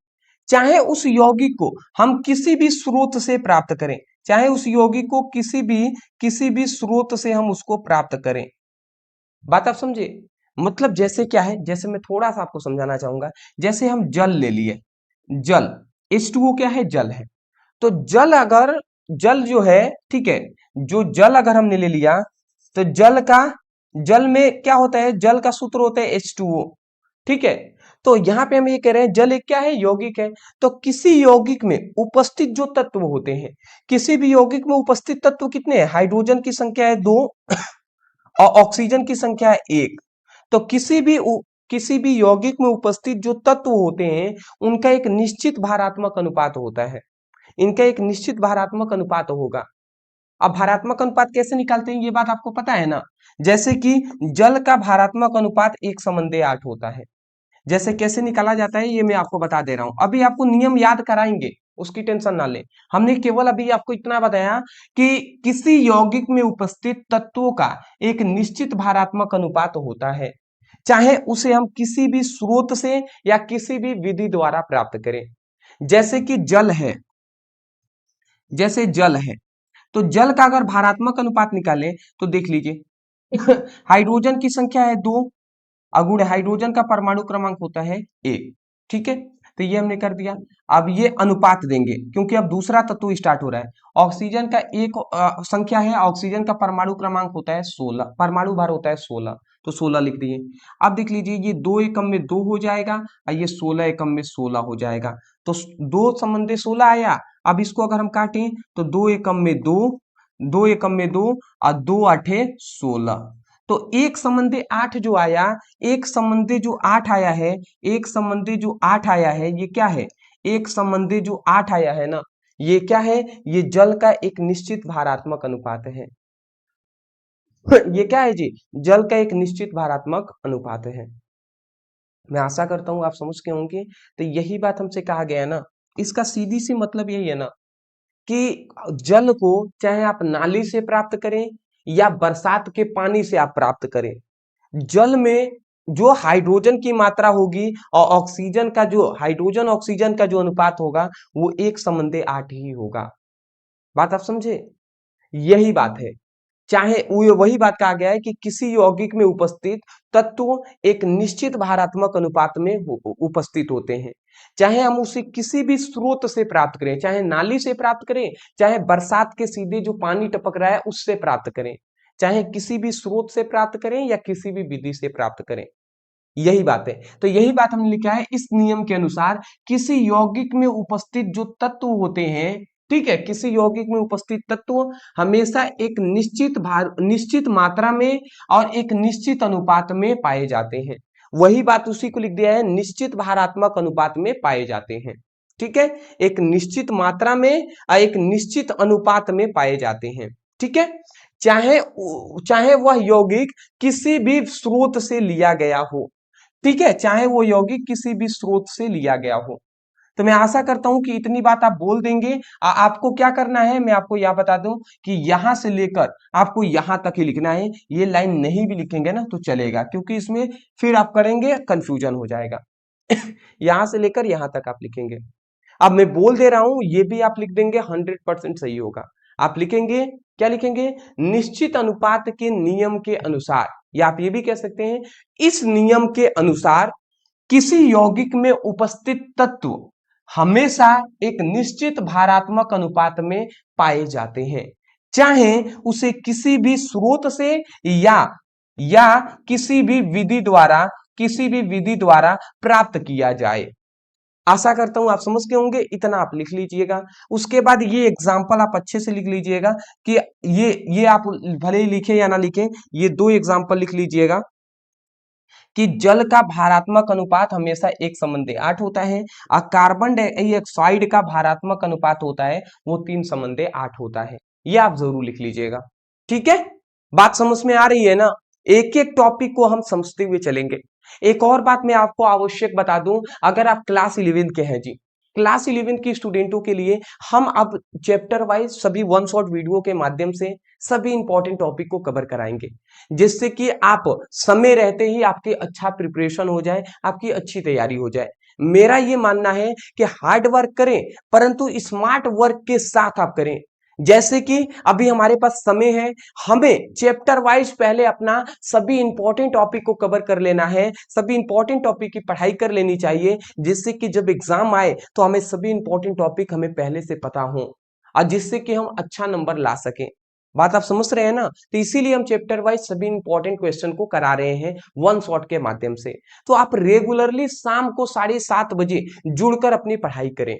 चाहे उस यौगिक को हम किसी भी स्रोत से प्राप्त करें, चाहे उस यौगिक को किसी भी स्रोत से हम उसको प्राप्त करें। बात आप समझे? मतलब जैसे क्या है, जैसे मैं थोड़ा सा आपको समझाना चाहूंगा। जैसे हम जल ले लिए, जल, H2O क्या है? जल है। तो जल जो है, ठीक है, जो जल अगर हमने ले लिया, तो जल में क्या होता है? जल का सूत्र होता है H2O। ठीक है। तो यहां पे हम ये कह रहे हैं जल एक क्या है, यौगिक है। तो किसी यौगिक में उपस्थित जो तत्व होते हैं, किसी भी यौगिक में उपस्थित तत्व कितने हैं, हाइड्रोजन की संख्या है 2 और ऑक्सीजन की संख्या है 1। तो किसी भी यौगिक में उपस्थित जो तत्व होते हैं उनका एक निश्चित भारात्मक अनुपात होता है, इनका एक निश्चित भारात्मक अनुपात होगा। अब भारात्मक अनुपात कैसे निकालते हैं ये बात आपको पता है ना। जैसे कि जल का भारात्मक अनुपात 1:8 होता है। जैसे कैसे निकाला जाता है ये मैं आपको बता दे रहा हूं, अभी आपको नियम याद कराएंगे, उसकी टेंशन ना ले। हमने केवल अभी आपको इतना बताया कि किसी यौगिक में उपस्थित तत्वों का एक निश्चित भारात्मक अनुपात होता है, चाहे उसे हम किसी भी स्रोत से या किसी भी विधि द्वारा प्राप्त करें। जैसे कि जल है, जैसे जल है, तो जल का अगर भारात्मक अनुपात निकालें तो देख लीजिए हाइड्रोजन की संख्या है 2, अगुण हाइड्रोजन का परमाणु क्रमांक होता है 1। ठीक है, तो ये हमने कर दिया। अब ये अनुपात देंगे क्योंकि अब दूसरा तत्व स्टार्ट हो रहा है। ऑक्सीजन का एक संख्या है, ऑक्सीजन का परमाणु क्रमांक होता है 16, परमाणु भार होता है 16, तो 16 लिख दिए। अब देख लीजिए ये 2 एकम में 2 हो जाएगा और ये 16 एकम में 16 हो जाएगा, तो 2 संबंधी 16 आया। अब इसको अगर हम काटें तो 2 एकम में 2, 2 एकम में 2 और 2 आठे 16, तो एक संबंधी 8 जो आया, एक संबंधी जो 8 आया है, एक संबंधी जो 8 आया है ये क्या है, एक संबंधी जो 8 आया है ना, ये क्या है, ये जल का एक निश्चित भारात्मक अनुपात है ये क्या है जी, जल का एक निश्चित भारात्मक अनुपात है। मैं आशा करता हूं आप समझ के होंगे। तो यही बात हमसे कहा गया है ना, इसका सीधी सी मतलब यही है ना कि जल को चाहे आप नाली से प्राप्त करें या बरसात के पानी से आप प्राप्त करें, जल में जो हाइड्रोजन की मात्रा होगी और ऑक्सीजन का जो हाइड्रोजन ऑक्सीजन का जो अनुपात होगा वो 1:8 ही होगा। बात आप समझे, यही बात है। चाहे वो वही बात कहा गया है कि किसी यौगिक में उपस्थित तत्व एक निश्चित भारात्मक अनुपात में उपस्थित होते हैं, चाहे हम उसे किसी भी स्रोत से प्राप्त करें, चाहे नाली से प्राप्त करें, चाहे बरसात के सीधे जो पानी टपक रहा है उससे प्राप्त करें, चाहे किसी भी स्रोत से प्राप्त करें या किसी भी विधि से प्राप्त करें, यही बात है। तो यही बात हमने लिखा है, इस नियम के अनुसार किसी यौगिक में उपस्थित जो तत्व होते हैं, ठीक है, किसी यौगिक में उपस्थित तत्व हमेशा एक निश्चित मात्रा में और एक निश्चित अनुपात में पाए जाते हैं। वही बात उसी को लिख दिया है, निश्चित भारात्मक अनुपात में पाए जाते हैं। ठीक है, एक निश्चित मात्रा में और एक निश्चित अनुपात में पाए जाते हैं। ठीक है, चाहे चाहे वह यौगिक किसी भी स्रोत से लिया गया हो, ठीक है, चाहे वो यौगिक किसी भी स्रोत से लिया गया हो। तो मैं आशा करता हूं कि इतनी बात आप बोल देंगे। आपको क्या करना है मैं आपको यह बता दूं कि यहां से लेकर आपको यहां तक ही लिखना है, ये लाइन नहीं भी लिखेंगे ना तो चलेगा, क्योंकि इसमें फिर आप करेंगे कंफ्यूजन हो जाएगा यहां से लेकर यहां तक आप लिखेंगे। अब मैं बोल दे रहा हूं ये भी आप लिख देंगे, 100% सही होगा। आप लिखेंगे, क्या लिखेंगे, निश्चित अनुपात के नियम के अनुसार, या आप ये भी कह सकते हैं इस नियम के अनुसार किसी यौगिक में उपस्थित तत्व हमेशा एक निश्चित भारात्मक अनुपात में पाए जाते हैं, चाहे उसे किसी भी स्रोत से या किसी भी विधि द्वारा प्राप्त किया जाए। आशा करता हूं आप समझ के होंगे, इतना आप लिख लीजिएगा। उसके बाद ये एग्जाम्पल आप अच्छे से लिख लीजिएगा कि ये आप भले ही लिखें या ना लिखें, ये 2 एग्जाम्पल लिख लीजिएगा कि जल का भारात्मक अनुपात हमेशा 1:8 होता है और कार्बन डाइऑक्साइड का भारात्मक अनुपात होता है वो 3:8 होता है। ये आप जरूर लिख लीजिएगा। ठीक है, बात समझ में आ रही है ना, एक एक टॉपिक को हम समझते हुए चलेंगे। एक और बात मैं आपको आवश्यक बता दूं, अगर आप क्लास 11 के हैं जी, क्लास 11 के स्टूडेंटों के लिए हम अब चैप्टर वाइज सभी वन शॉट वीडियो के माध्यम से सभी इंपॉर्टेंट टॉपिक को कवर कराएंगे, जिससे कि आप समय रहते ही आपकी अच्छा प्रिपरेशन हो जाए, आपकी अच्छी तैयारी हो जाए। मेरा ये मानना है कि हार्ड वर्क करें परंतु स्मार्ट वर्क के साथ आप करें। जैसे कि अभी हमारे पास समय है, हमें चैप्टर वाइज पहले अपना सभी इंपॉर्टेंट टॉपिक को कवर कर लेना है, सभी इंपॉर्टेंट टॉपिक की पढ़ाई कर लेनी चाहिए, जिससे कि जब एग्जाम आए तो हमें सभी इंपॉर्टेंट टॉपिक हमें पहले से पता हो और जिससे कि हम अच्छा नंबर ला सकें। बात आप समझ रहे हैं ना। तो इसीलिए हम चैप्टर वाइज सभी इंपॉर्टेंट क्वेश्चन को करा रहे हैं वन शॉट के माध्यम से। तो आप रेगुलरली शाम को 7:30 बजे जुड़कर अपनी पढ़ाई करें।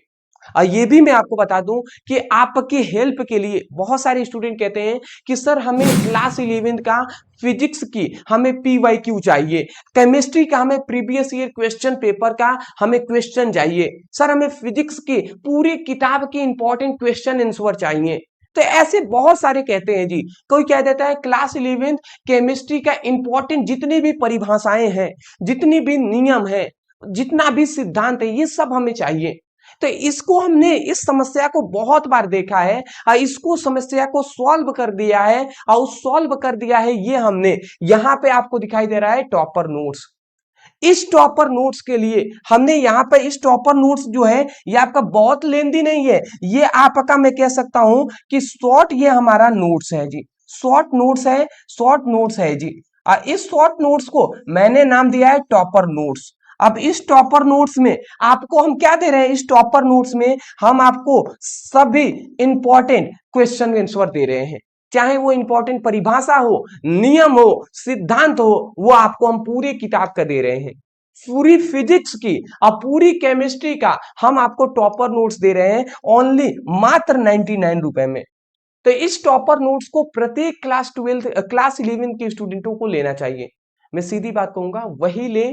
और ये भी मैं आपको बता दूं कि आपकी हेल्प के लिए बहुत सारे स्टूडेंट कहते हैं कि सर हमें क्लास 11 का फिजिक्स की हमें PYQ चाहिए, केमिस्ट्री का हमें प्रीवियस ईयर क्वेश्चन पेपर का हमें क्वेश्चन चाहिए, सर हमें फिजिक्स की पूरी किताब के इंपॉर्टेंट क्वेश्चन आंसर चाहिए। तो ऐसे बहुत सारे कहते हैं जी। कोई कह देता है क्लास 11 केमिस्ट्री का इंपॉर्टेंट जितनी भी परिभाषाएं हैं, जितनी भी नियम है, जितना भी सिद्धांत है, ये सब हमें चाहिए। तो इसको हमने इस समस्या को बहुत बार देखा है और इसको समस्या को सॉल्व कर दिया है। और सॉल्व कर दिया है ये हमने, यहाँ पे आपको दिखाई दे रहा है टॉपर नोट्स। इस टॉपर नोट्स के लिए हमने यहाँ पे इस टॉपर नोट्स जो है ये आपका बहुत लेंदी नहीं है, ये आपका मैं कह सकता हूं कि शॉर्ट ये हमारा नोट्स है जी, शॉर्ट नोट्स है, शॉर्ट नोट्स है जी। और इस शॉर्ट नोट्स को मैंने नाम दिया है टॉपर नोट्स। अब इस टॉपर नोट्स में आपको हम क्या दे रहे हैं, इस टॉपर नोट्स में हम आपको सभी इंपॉर्टेंट क्वेश्चन आंसर दे रहे हैं, चाहे वो इंपॉर्टेंट परिभाषा हो, नियम हो, सिद्धांत हो, वो आपको हम पूरी किताब का दे रहे हैं। पूरी फिजिक्स की और पूरी केमिस्ट्री का हम आपको टॉपर नोट्स दे रहे हैं ओनली मात्र 99 रुपए में। तो इस टॉपर नोट्स को प्रत्येक क्लास 11 के स्टूडेंटों को लेना चाहिए। मैं सीधी बात कहूंगा वही ले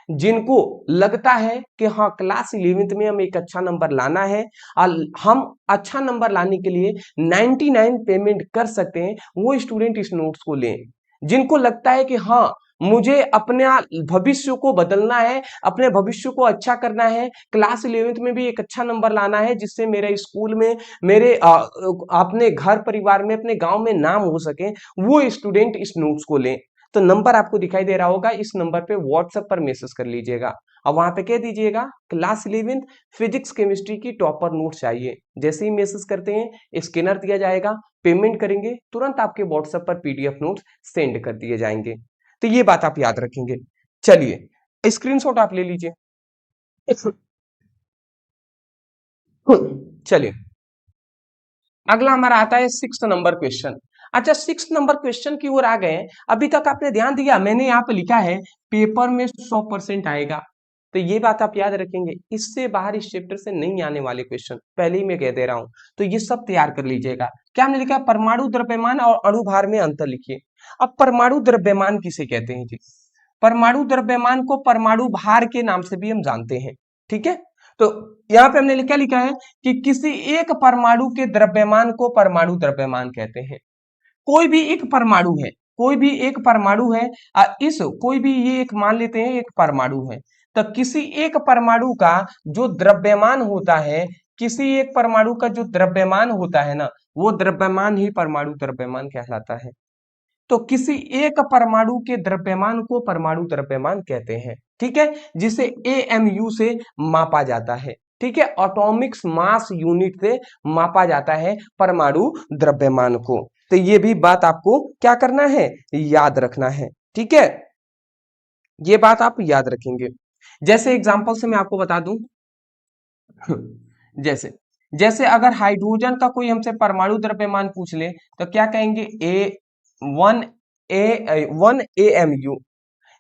जिनको लगता है कि हाँ क्लास 11th में हमें एक अच्छा नंबर लाना है और हम अच्छा नंबर लाने के लिए 99 पेमेंट कर सकते हैं, वो स्टूडेंट इस नोट्स को लें। जिनको लगता है कि हाँ मुझे अपने भविष्य को बदलना है, अपने भविष्य को अच्छा करना है, क्लास 11th में भी एक अच्छा नंबर लाना है जिससे मेरे स्कूल में, मेरे अपने घर परिवार में, अपने गांव में नाम हो सके, वो स्टूडेंट इस नोट्स को लें। तो नंबर आपको दिखाई दे रहा होगा, इस नंबर पे व्हाट्सएप पर मैसेज कर लीजिएगा और वहां पे कह दीजिएगा क्लास 11 फिजिक्स केमिस्ट्री की टॉपर नोट चाहिए। जैसे ही मैसेज करते हैं स्कैनर दिया जाएगा, पेमेंट करेंगे, तुरंत आपके व्हाट्सएप पर PDF नोट सेंड कर दिए जाएंगे। तो ये बात आप याद रखेंगे। चलिए स्क्रीनशॉट आप ले लीजिए। चलिए अगला हमारा आता है 6 नंबर क्वेश्चन। अच्छा 6 नंबर क्वेश्चन की ओर आ गए। अभी तक आपने ध्यान दिया, मैंने यहाँ पे लिखा है पेपर में 100% आएगा। तो ये बात आप याद रखेंगे, इससे बाहर इस चैप्टर से नहीं आने वाले क्वेश्चन पहले ही मैं कह दे रहा हूं। तो ये सब तैयार कर लीजिएगा। क्या हमने लिखा, परमाणु द्रव्यमान और अणुभार में अंतर लिखिए। अब परमाणु द्रव्यमान किसे कहते हैं जी? परमाणु द्रव्यमान को परमाणु भार के नाम से भी हम जानते हैं, ठीक है। तो यहाँ पे हमने क्या लिखा है कि किसी एक परमाणु के द्रव्यमान को परमाणु द्रव्यमान कहते हैं। कोई भी एक परमाणु है, कोई भी एक परमाणु है, इस कोई भी ये एक मान लेते हैं एक परमाणु है, तो किसी एक परमाणु का जो द्रव्यमान होता है, किसी एक परमाणु का जो द्रव्यमान होता है ना, वो द्रव्यमान ही परमाणु द्रव्यमान कहलाता है। तो किसी एक परमाणु के द्रव्यमान को परमाणु द्रव्यमान कहते हैं, ठीक है, जिसे AMU से मापा जाता है, ठीक है, एटॉमिक मास यूनिट से मापा जाता है परमाणु द्रव्यमान को। तो ये भी बात आपको क्या करना है, याद रखना है, ठीक है, ये बात आप याद रखेंगे। जैसे एग्जांपल से मैं आपको बता दूं, जैसे जैसे अगर हाइड्रोजन का कोई हमसे परमाणु द्रव्यमान पूछ ले तो क्या कहेंगे, वन AMU।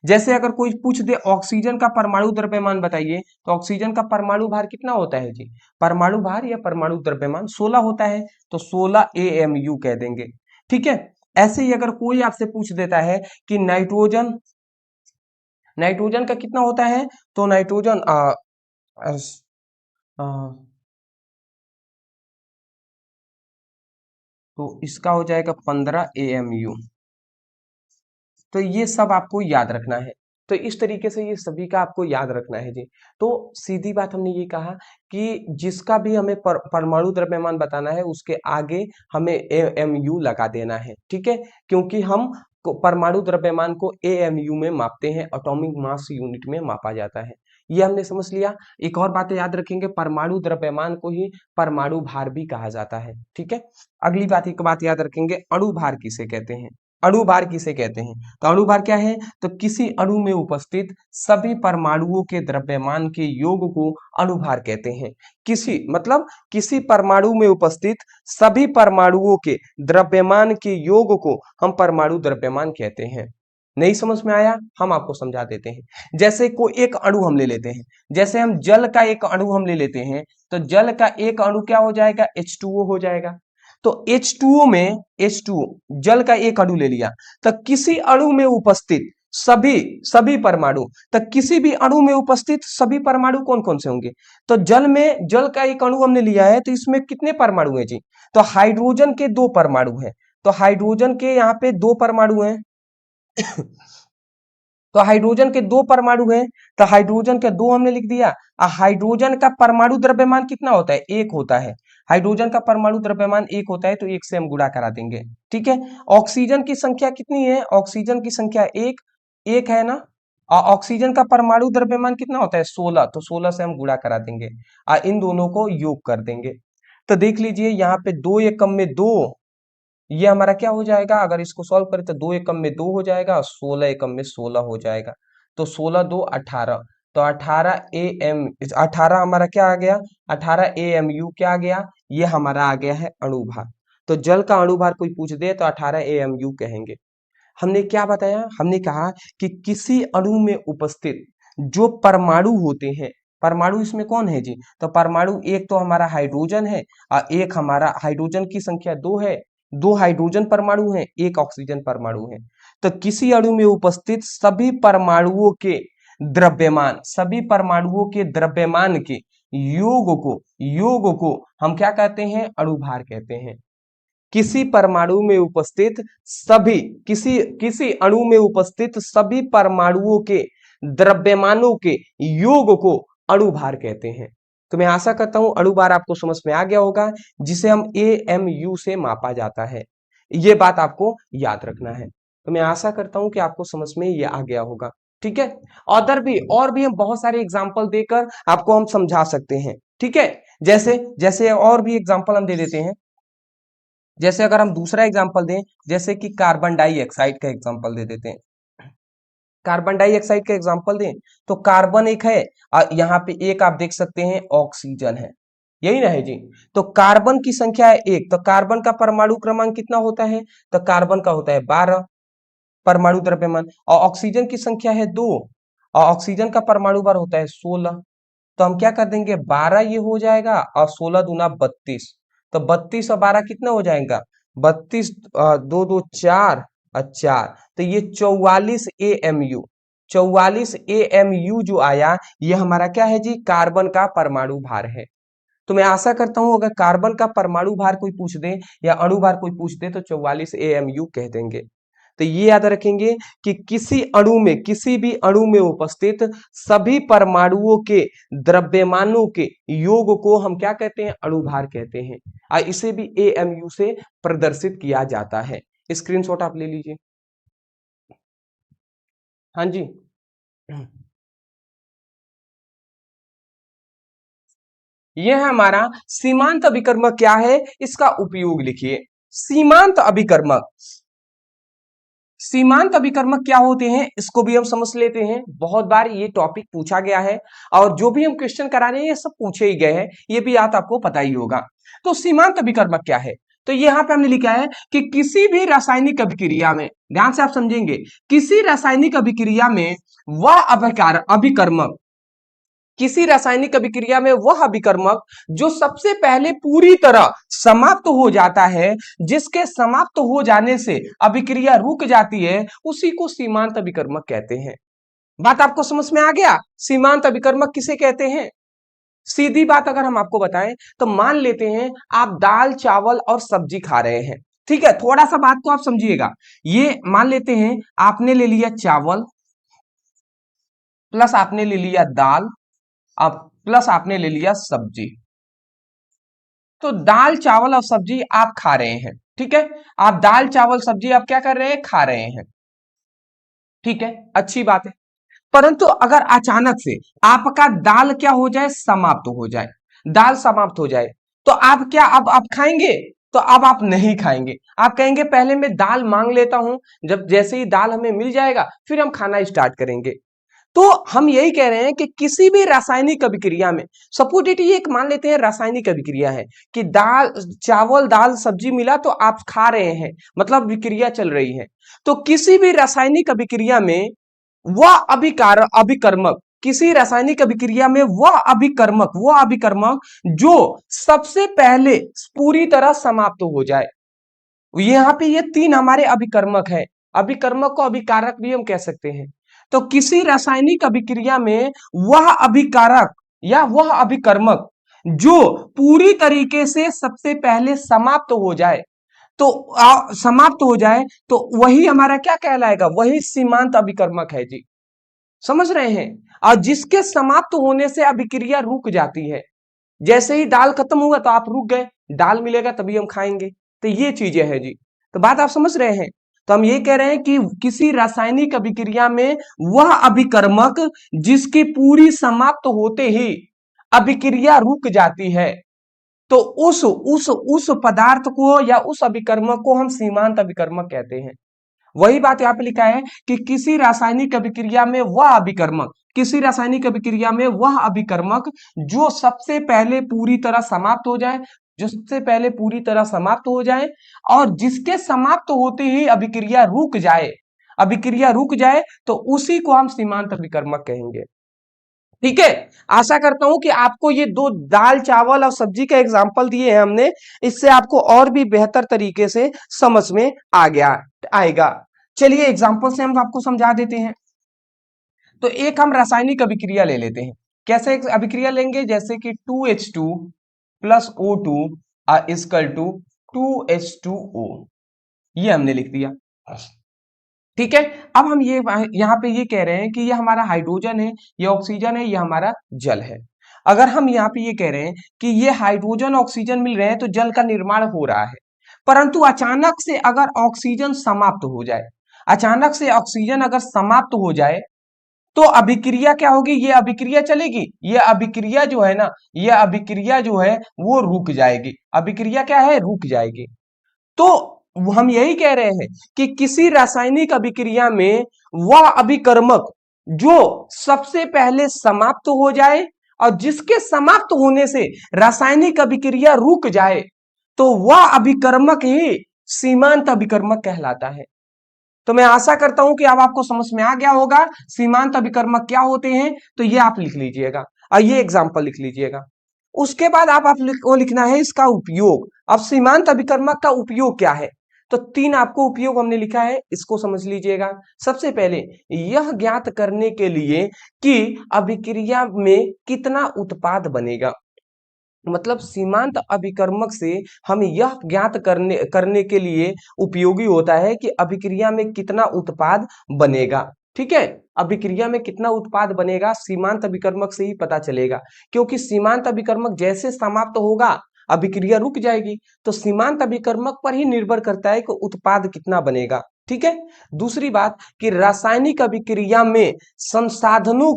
जैसे अगर कोई पूछ दे ऑक्सीजन का परमाणु द्रव्यमान बताइए, तो ऑक्सीजन का परमाणु भार कितना होता है जी? परमाणु भार या परमाणु द्रव्यमान 16 होता है, तो 16 AMU कह देंगे, ठीक है। ऐसे ही अगर कोई आपसे पूछ देता है कि नाइट्रोजन, नाइट्रोजन का कितना होता है, तो नाइट्रोजन तो इसका हो जाएगा 15 AMU। तो ये सब आपको याद रखना है। तो इस तरीके से ये सभी का आपको याद रखना है जी। तो सीधी बात हमने ये कहा कि जिसका भी हमें परमाणु द्रव्यमान बताना है उसके आगे हमें AMU लगा देना है, ठीक है, क्योंकि हम परमाणु द्रव्यमान को AMU में मापते हैं, एटॉमिक मास यूनिट में मापा जाता है। ये हमने समझ लिया। एक और बात याद रखेंगे, परमाणु द्रव्यमान को ही परमाणु भार भी कहा जाता है, ठीक है। अगली बात, एक बात याद रखेंगे, अणु भार किसे कहते हैं? अणुभार किसे कहते हैं? तो अणुभार क्या है? तो किसी अणु में उपस्थित सभी परमाणुओं के द्रव्यमान के योग को अणुभार कहते हैं। किसी मतलब किसी परमाणु में उपस्थित सभी परमाणुओं के द्रव्यमान के योग को हम परमाणु द्रव्यमान कहते हैं। नहीं समझ में आया? हम आपको समझा देते हैं। जैसे कोई एक अणु हम ले लेते हैं, जैसे हम जल का एक अणु हम ले लेते हैं, तो जल का एक अणु क्या हो जाएगा? H2O हो जाएगा। तो H2O में H2O जल का एक अणु ले लिया, तो किसी अणु में उपस्थित सभी सभी परमाणु, तो किसी भी अणु में उपस्थित सभी परमाणु कौन कौन से होंगे? तो जल में जल का एक अणु हमने लिया है, तो इसमें कितने परमाणु हैं जी? तो हाइड्रोजन के 2 परमाणु हैं। तो हाइड्रोजन के यहाँ पे 2 परमाणु हैं। तो हाइड्रोजन के 2 परमाणु हैं, तो हाइड्रोजन के 2 हमने लिख दिया। हाइड्रोजन का परमाणु द्रव्यमान कितना होता है? 1 होता है। हाइड्रोजन का परमाणु द्रव्यमान 1 होता है, तो 1 से हम गुणा करा देंगे। ठीक है। ऑक्सीजन की संख्या कितनी है? ऑक्सीजन की संख्या 1 है ना। ऑक्सीजन का परमाणु द्रव्यमान कितना होता है? 16, तो 16 से हम गुणा करा देंगे। इन दोनों को योग कर देंगे। तो देख लीजिए यहाँ पे 2 एकम में 2, ये हमारा क्या हो जाएगा? अगर इसको सॉल्व करें तो 2 एकम में 2 हो जाएगा और 16 एकम में 16 हो जाएगा। तो 16 2 18, तो 18 हमारा क्या आ गया? 18 AMU क्या आ गया? ये हमारा आ गया है अणुभार। तो जल का अणुभार कोई पूछ दे तो 18 AMU कहेंगे। हमने क्या बताया? हमने कहा कि किसी अणु में उपस्थित जो परमाणु होते हैं, परमाणु इसमें कौन है जी? तो परमाणु एक तो हमारा हाइड्रोजन है और एक हमारा हाइड्रोजन की संख्या 2 है, 2 हाइड्रोजन परमाणु हैं, 1 ऑक्सीजन परमाणु है। तो किसी अणु में उपस्थित सभी परमाणुओं के द्रव्यमान, सभी परमाणुओं के द्रव्यमान के योग को हम क्या कहते हैं? अणुभार कहते हैं। किसी परमाणु में उपस्थित सभी किसी अणु में उपस्थित सभी परमाणुओं के द्रव्यमानों के योग को अणुभार कहते हैं। तो मैं आशा करता हूं अणुभार आपको समझ में आ गया होगा, जिसे हम AMU से मापा जाता है। ये बात आपको याद रखना है। तो मैं आशा करता हूं कि आपको समझ में ये आ गया होगा। ठीक है। और भी हम बहुत सारे एग्जाम्पल देकर आपको हम समझा सकते हैं। ठीक है। जैसे जैसे और भी एग्जाम्पल हम दे देते हैं। जैसे अगर हम दूसरा एग्जाम्पल दें, जैसे कि कार्बन डाइऑक्साइड का एग्जाम्पल दे देते हैं। कार्बन डाइऑक्साइड का एग्जाम्पल दें तो कार्बन एक है और यहाँ पे एक आप देख सकते हैं ऑक्सीजन है, यही ना है जी। तो कार्बन की संख्या है 1, तो कार्बन का परमाणु क्रमांक कितना होता है? तो कार्बन का होता है 12 परमाणु द्रव्यमान, और ऑक्सीजन की संख्या है 2 और ऑक्सीजन का परमाणु भार होता है 16। तो हम क्या कर देंगे? 12 ये हो जाएगा और 16 दूना 32, तो 32 और 12 कितना हो जाएगा? 32 2 2 4 और 4, तो ये 44 AMU। 44 AMU जो आया ये हमारा क्या है जी? कार्बन का परमाणु भार है। तो मैं आशा करता हूं अगर कार्बन का परमाणु भार कोई पूछ दे या अणु भार कोई पूछ दे तो 44 AMU कह देंगे। तो ये याद रखेंगे कि किसी भी अणु में उपस्थित सभी परमाणुओं के द्रव्यमानों के योग को हम क्या कहते हैं? अणुभार कहते हैं। और इसे भी AMU से प्रदर्शित किया जाता है। स्क्रीनशॉट आप ले लीजिए। हाँ जी। यह है हमारा सीमांत अभिकर्मक। क्या है इसका उपयोग? लिखिए सीमांत अभिकर्मक। सीमांत अभिकर्मक क्या होते हैं इसको भी हम समझ लेते हैं। बहुत बार ये टॉपिक पूछा गया है और जो भी हम क्वेश्चन करा रहे हैं ये सब पूछे ही गए हैं, ये भी याद आपको पता ही होगा। तो सीमांत अभिकर्मक क्या है? तो यहाँ पे हमने लिखा है कि किसी भी रासायनिक अभिक्रिया में, ध्यान से आप समझेंगे, किसी रासायनिक अभिक्रिया में वह अभिकर्मक, किसी रासायनिक अभिक्रिया में वह अभिकर्मक जो सबसे पहले पूरी तरह समाप्त हो जाता है, जिसके समाप्त हो जाने से अभिक्रिया रुक जाती है, उसी को सीमांत अभिकर्मक कहते हैं। बात आपको समझ में आ गया? सीमांत अभिकर्मक किसे कहते हैं? सीधी बात अगर हम आपको बताएं तो मान लेते हैं आप दाल चावल और सब्जी खा रहे हैं। ठीक है, थोड़ा सा बात को आप समझिएगा। ये मान लेते हैं आपने ले लिया चावल प्लस आपने ले लिया दाल अब प्लस आपने ले लिया सब्जी। तो दाल चावल और सब्जी आप खा रहे हैं। ठीक है, आप दाल चावल सब्जी आप क्या कर रहे हैं? खा रहे हैं। ठीक है, अच्छी बात है। परंतु अगर अचानक से आपका दाल क्या हो जाए? समाप्त हो जाए, दाल समाप्त हो जाए, तो आप क्या अब आप खाएंगे? तो अब आप नहीं खाएंगे, आप कहेंगे पहले मैं दाल मांग लेता हूं, जब जैसे ही दाल हमें मिल जाएगा फिर हम खाना स्टार्ट करेंगे। तो हम यही कह रहे हैं कि किसी भी रासायनिक अभिक्रिया में, सपोज इट ये एक मान लेते हैं रासायनिक अभिक्रिया है कि दाल चावल दाल सब्जी मिला तो आप खा रहे हैं, मतलब अभिक्रिया चल रही है। तो किसी भी रासायनिक अभिक्रिया में वह अभिकर्मक, किसी रासायनिक अभिक्रिया में वह अभिकर्मक जो सबसे पहले पूरी तरह समाप्त हो जाए। यहाँ पे ये तीन हमारे अभिकर्मक है, अभिकर्मक को अभिकारक भी हम कह सकते हैं। तो किसी रासायनिक अभिक्रिया में वह अभिकारक या वह अभिकर्मक जो पूरी तरीके से सबसे पहले समाप्त हो जाए, तो समाप्त हो जाए तो वही हमारा क्या कहलाएगा, वही सीमांत अभिकर्मक है जी। समझ रहे हैं? और जिसके समाप्त होने से अभिक्रिया रुक जाती है, जैसे ही दाल खत्म हुआ तो आप रुक गए, दाल मिलेगा तभी हम खाएंगे। तो ये चीजें हैं जी, तो बात आप समझ रहे हैं। तो हम ये कह रहे हैं कि किसी रासायनिक अभिक्रिया में वह अभिकर्मक जिसकी पूरी समाप्त होते ही अभिक्रिया रुक जाती है, तो उस पदार्थ को या उस अभिकर्मक को हम सीमांत अभिकर्मक कहते हैं। वही बात यहाँ पे लिखा है कि किसी रासायनिक अभिक्रिया में वह अभिकर्मक, किसी रासायनिक अभिक्रिया में वह अभिकर्मक जो सबसे पहले पूरी तरह समाप्त हो जाए, जो सबसे पहले पूरी तरह समाप्त हो जाए और जिसके समाप्त होते ही अभिक्रिया रुक जाए, अभिक्रिया रुक जाए तो उसी को हम सीमांत अभिकर्मक कहेंगे। ठीक है, आशा करता हूं कि आपको ये दो दाल चावल और सब्जी का एग्जाम्पल दिए हैं हमने, इससे आपको और भी बेहतर तरीके से समझ में आ गया आएगा। चलिए एग्जाम्पल से हम आपको समझा देते हैं। तो एक हम रासायनिक अभिक्रिया ले लेते हैं। कैसे अभिक्रिया लेंगे, जैसे कि 2H2 plus O2 equal to 2H2O, ये हमने लिख दिया। ठीक है, अब हम ये यहाँ पे ये कह रहे हैं कि ये हमारा हाइड्रोजन है, ये ऑक्सीजन है, ये हमारा जल है। अगर हम यहाँ पे ये कह रहे हैं कि ये हाइड्रोजन ऑक्सीजन मिल रहे हैं तो जल का निर्माण हो रहा है, परंतु अचानक से अगर ऑक्सीजन समाप्त हो जाए, अचानक से ऑक्सीजन अगर समाप्त हो जाए तो अभिक्रिया क्या होगी, ये अभिक्रिया चलेगी, ये अभिक्रिया जो है ना, ये अभिक्रिया जो है वो रुक जाएगी, अभिक्रिया क्या है, रुक जाएगी। तो हम यही कह रहे हैं कि किसी रासायनिक अभिक्रिया में वह अभिकर्मक जो सबसे पहले समाप्त हो जाए और जिसके समाप्त होने से रासायनिक अभिक्रिया रुक जाए, तो वह अभिकर्मक ही सीमांत अभिकर्मक कहलाता है। तो मैं आशा करता हूं कि अब आपको समझ में आ गया होगा सीमांत अभिकर्मक क्या होते हैं। तो ये आप लिख लीजिएगा और ये एग्जाम्पल लिख लीजिएगा। उसके बाद आप वो लिखना है इसका उपयोग। अब सीमांत अभिकर्मक का उपयोग क्या है, तो तीन आपको उपयोग हमने लिखा है, इसको समझ लीजिएगा। सबसे पहले यह ज्ञात करने के लिए कि अभिक्रिया में कितना उत्पाद बनेगा, मतलब सीमांत अभिकर्मक से हम यह ज्ञात करने के लिए उपयोगी होता है कि अभिक्रिया में कितना उत्पाद बनेगा। ठीक है, अभिक्रिया में कितना उत्पाद बनेगा सीमांत अभिकर्मक से ही पता चलेगा, क्योंकि सीमांत अभिकर्मक जैसे समाप्त होगा अभिक्रिया रुक जाएगी, तो सीमांत अभिकर्मक पर ही निर्भर करता है कि उत्पाद कितना बनेगा। ठीक है, दूसरी बात कि रासायनिक अभिक्रिया में संसाधनों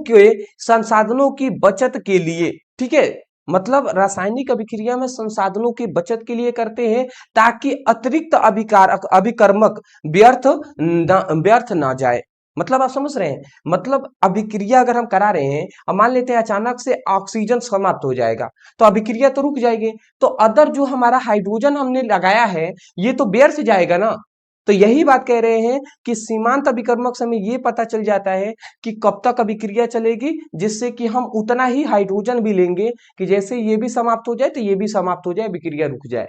की बचत के लिए, ठीक है, मतलब रासायनिक अभिक्रिया में संसाधनों की बचत के लिए करते हैं ताकि अतिरिक्त अभिकर्मक व्यर्थ ना जाए। मतलब आप समझ रहे हैं, मतलब अभिक्रिया अगर हम करा रहे हैं और मान लेते हैं अचानक से ऑक्सीजन समाप्त हो जाएगा तो अभिक्रिया तो रुक जाएगी, तो अदर जो हमारा हाइड्रोजन हमने लगाया है ये तो व्यर्थ जाएगा ना। तो यही बात कह रहे हैं कि सीमांत अभिकर्मक से हमें ये पता चल जाता है कि कब तक अभिक्रिया चलेगी, जिससे कि हम उतना ही हाइड्रोजन भी लेंगे कि जैसे ये भी समाप्त हो जाए तो ये भी समाप्त हो जाए, अभिक्रिया रुक जाए।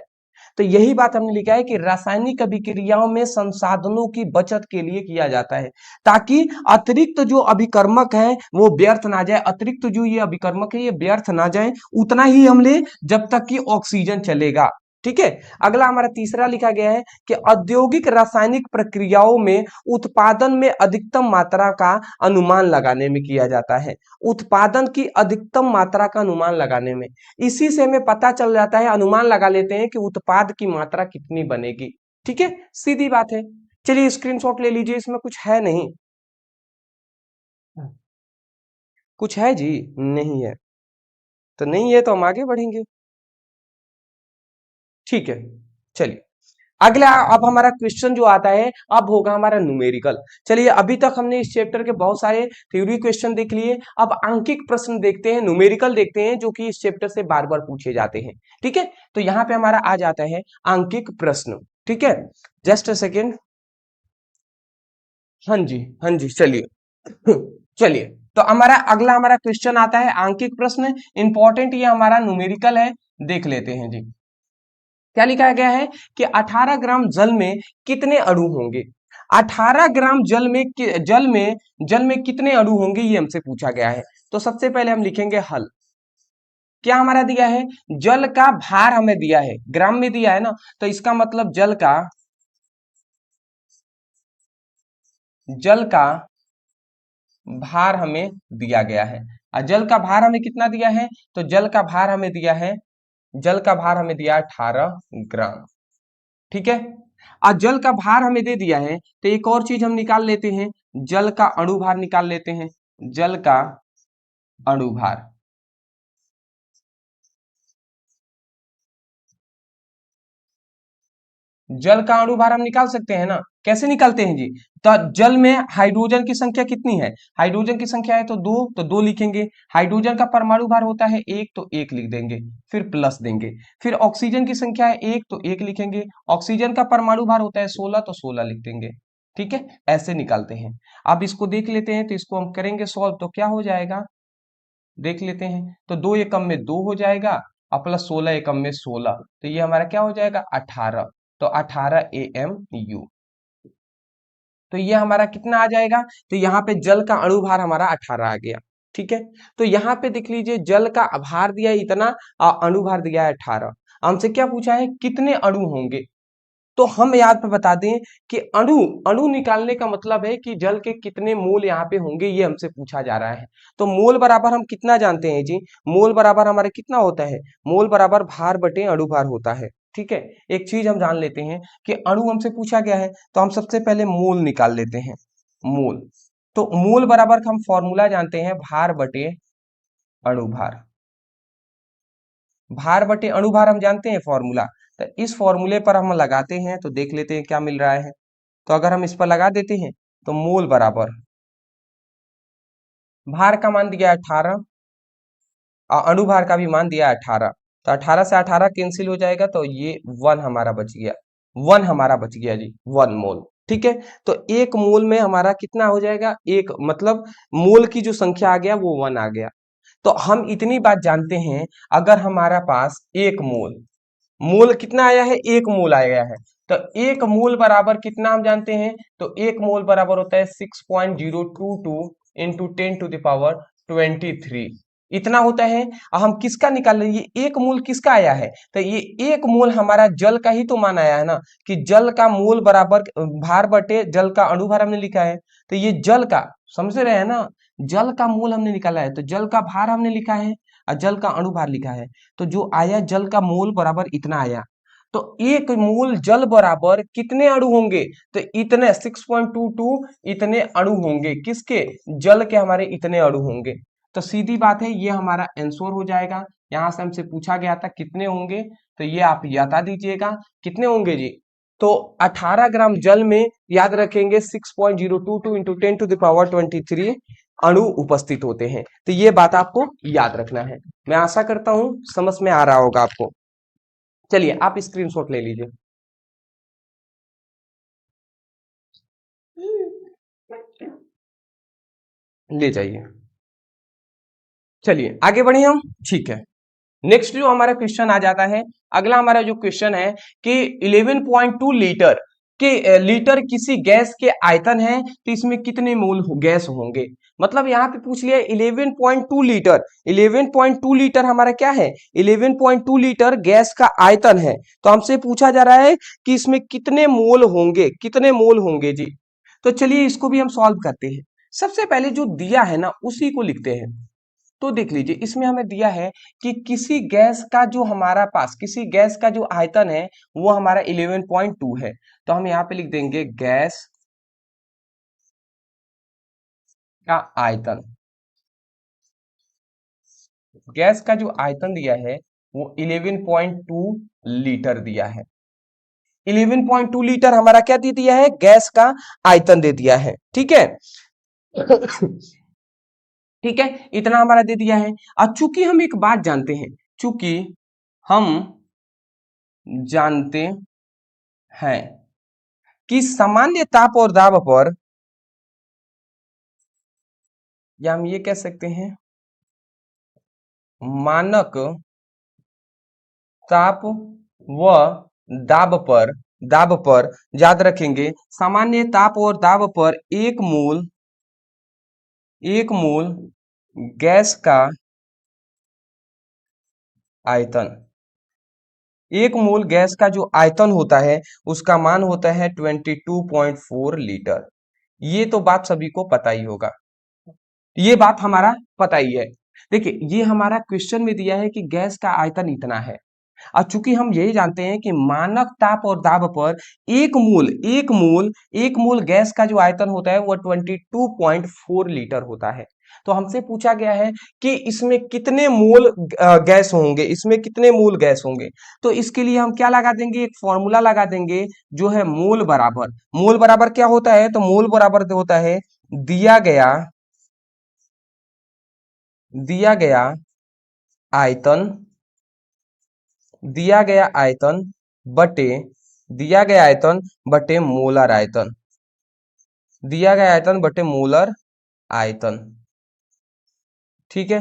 तो यही बात हमने लिखा है कि रासायनिक अभिक्रियाओं में संसाधनों की बचत के लिए किया जाता है ताकि अतिरिक्त जो अभिकर्मक है वो व्यर्थ ना जाए, अतिरिक्त जो ये अभिकर्मक है ये व्यर्थ ना जाए, उतना ही हम ले जब तक कि ऑक्सीजन चलेगा। ठीक है, अगला हमारा तीसरा लिखा गया है कि औद्योगिक रासायनिक प्रक्रियाओं में उत्पादन में अधिकतम मात्रा का अनुमान लगाने में किया जाता है, उत्पादन की अधिकतम मात्रा का अनुमान लगाने में, इसी से हमें पता चल जाता है, अनुमान लगा लेते हैं कि उत्पाद की मात्रा कितनी बनेगी। ठीक है, सीधी बात है। चलिए स्क्रीनशॉट ले लीजिए, इसमें कुछ है नहीं, कुछ है जी, नहीं है तो नहीं है, तो हम आगे बढ़ेंगे। ठीक है, चलिए अगला अब हमारा क्वेश्चन जो आता है अब होगा हमारा न्यूमेरिकल। चलिए अभी तक हमने इस चैप्टर के बहुत सारे थ्योरी क्वेश्चन देख लिए, अब अंकिक प्रश्न देखते हैं, न्यूमेरिकल देखते हैं जो कि इस चैप्टर से बार बार पूछे जाते हैं। ठीक है, तो यहाँ पे हमारा आ जाता है अंकिक प्रश्न। ठीक है, जस्ट अ सेकेंड। हाँ जी, हाँ जी, चलिए चलिए, तो हमारा अगला हमारा क्वेश्चन आता है अंकिक प्रश्न, इंपॉर्टेंट ये हमारा न्यूमेरिकल है, देख लेते हैं जी। क्या लिखा गया है कि 18 ग्राम जल में कितने अणु होंगे। 18 ग्राम जल में कितने अणु होंगे ये हमसे पूछा गया है। तो सबसे पहले हम लिखेंगे हल। क्या हमारा दिया है, जल का भार हमें दिया है, ग्राम में दिया है ना, तो इसका मतलब जल का भार हमें दिया गया है। और जल का भार हमें कितना दिया है, तो जल का भार हमें दिया 18 ग्राम। ठीक है, और जल का भार हमें दे दिया है तो एक और चीज हम निकाल लेते हैं, जल का अणुभार निकाल लेते हैं। जल का अणुभार, जल का अणुभार हम निकाल सकते हैं ना, कैसे निकालते हैं जी। तो जल में हाइड्रोजन की संख्या कितनी है, हाइड्रोजन की संख्या है तो दो लिखेंगे। हाइड्रोजन का परमाणु भार होता है एक, तो एक लिख देंगे, फिर प्लस देंगे। फिर ऑक्सीजन की संख्या है एक, तो एक लिखेंगे। ऑक्सीजन का परमाणु भार होता है 16, तो 16 लिख देंगे। ठीक है, ऐसे निकालते हैं। अब इसको देख लेते हैं, तो इसको हम करेंगे सॉल्व, तो क्या हो जाएगा देख लेते हैं। तो 2 एकम में 2 हो जाएगा और प्लस 16 एकम में 16, तो ये हमारा क्या हो जाएगा 18। तो 18 AMU, तो ये हमारा कितना आ जाएगा, तो यहाँ पे जल का अणुभार हमारा 18 आ गया। ठीक है, तो यहाँ पे देख लीजिए जल का आभार दिया है इतना और अणुभार दिया है 18। हमसे क्या पूछा है कितने अणु होंगे, तो हम याद पे बता दें कि अणु अणु निकालने का मतलब है कि जल के कितने मोल यहाँ पे होंगे, ये हमसे पूछा जा रहा है। तो मोल बराबर हम कितना जानते हैं जी, मोल बराबर हमारे कितना होता है, मोल बराबर भार बटे अणुभार होता है। ठीक है, एक चीज हम जान लेते हैं कि अणु हमसे पूछा गया है तो हम सबसे पहले मोल निकाल लेते हैं। मोल, तो मोल बराबर हम फॉर्मूला जानते हैं भार बटे अणुभार। भार बटे अणुभार हम जानते हैं फॉर्मूला, तो इस फॉर्मूले पर हम लगाते हैं तो देख लेते हैं क्या मिल रहा है। तो अगर हम इस पर लगा देते हैं तो मोल बराबर भार का मान दिया है 18 और अणुभार का भी मान दिया है 18, तो 18 से 18 कैंसिल हो जाएगा, तो ये 1 हमारा बच गया। 1 हमारा बच गया जी, 1 मोल। ठीक है, तो एक मोल में हमारा कितना हो जाएगा, एक मतलब मोल की जो संख्या आ गया वो 1 आ गया। तो हम इतनी बात जानते हैं, अगर हमारा पास एक मोल, मोल कितना आया है, एक मोल आया है, तो एक मोल बराबर कितना हम जानते हैं, तो एक मोल बराबर होता है 6.022 इंटू 10⁻23, इतना होता है। अब हम किसका निकाल रहे हैं, ये एक मोल किसका आया है, तो ये एक मोल हमारा जल का ही तो मान आया है ना, कि जल का मोल बराबर भार बटे जल का अणुभार हमने लिखा है, तो ये जल का, समझ रहे हैं ना, जल का मोल हमने निकाला है, तो जल का भार हमने लिखा है और जल का अणुभार लिखा है, तो जो आया जल का मोल बराबर इतना आया। तो एक मोल जल बराबर कितने अणु होंगे, तो इतने 6.22 इतने अणु होंगे, किसके, जल के हमारे इतने अणु होंगे। तो सीधी बात है ये हमारा आंसर हो जाएगा। यहां से हमसे पूछा गया था कितने होंगे, तो ये आप बता दीजिएगा कितने होंगे जी। तो 18 ग्राम जल में याद रखेंगे 6.022 इंटू 10⁻23 अणु उपस्थित होते हैं। तो ये बात आपको याद रखना है। मैं आशा करता हूं समझ में आ रहा होगा आपको। चलिए आप स्क्रीनशॉट ले लीजिए। ले जाइए। चलिए आगे बढ़े हम। ठीक है, नेक्स्ट जो हमारा क्वेश्चन आ जाता है, अगला हमारा जो क्वेश्चन है कि 11.2 लीटर लीटर किसी गैस के आयतन है, तो इसमें कितने मोल गैस होंगे। मतलब यहाँ पे पूछ लिया 11.2 लीटर, 11.2 लीटर हमारा क्या है, 11.2 लीटर गैस का आयतन है, तो हमसे पूछा जा रहा है कि इसमें कितने मोल होंगे, कितने मोल होंगे जी। तो चलिए इसको भी हम सॉल्व करते हैं। सबसे पहले जो दिया है ना उसी को लिखते हैं। तो देख लीजिए इसमें हमें दिया है कि किसी गैस का जो हमारा पास, किसी गैस का जो आयतन है वो हमारा 11.2 है, तो हम यहाँ पे लिख देंगे गैस का आयतन। गैस का जो आयतन दिया है वो 11.2 लीटर दिया है। 11.2 लीटर हमारा क्या दे दिया है, गैस का आयतन दे दिया है। ठीक है ठीक है, इतना हमारा दे दिया है। अब चूंकि हम एक बात जानते हैं, चूंकि हम जानते हैं कि सामान्य ताप और दाब पर, या हम ये कह सकते हैं मानक ताप व दाब पर याद रखेंगे, सामान्य ताप और दाब पर एक मोल गैस का आयतन, एक मोल गैस का जो आयतन होता है उसका मान होता है 22.4 लीटर। ये तो बात सभी को पता ही होगा, ये बात हमारा पता ही है। देखिए ये हमारा क्वेश्चन में दिया है कि गैस का आयतन इतना है, और चूंकि हम यही जानते हैं कि मानक ताप और दाब पर एक मोल गैस का जो आयतन होता है वो 22.4 लीटर होता है। तो हमसे पूछा गया है कि इसमें कितने मोल गैस होंगे, इसमें कितने मोल गैस होंगे। तो इसके लिए हम क्या लगा देंगे, एक फॉर्मूला लगा देंगे जो है मोल बराबर क्या होता है, तो मोल बराबर होता है दिया गया आयतन, दिया गया आयतन बटे मोलर आयतन, दिया गया आयतन बटे मोलर आयतन। ठीक है,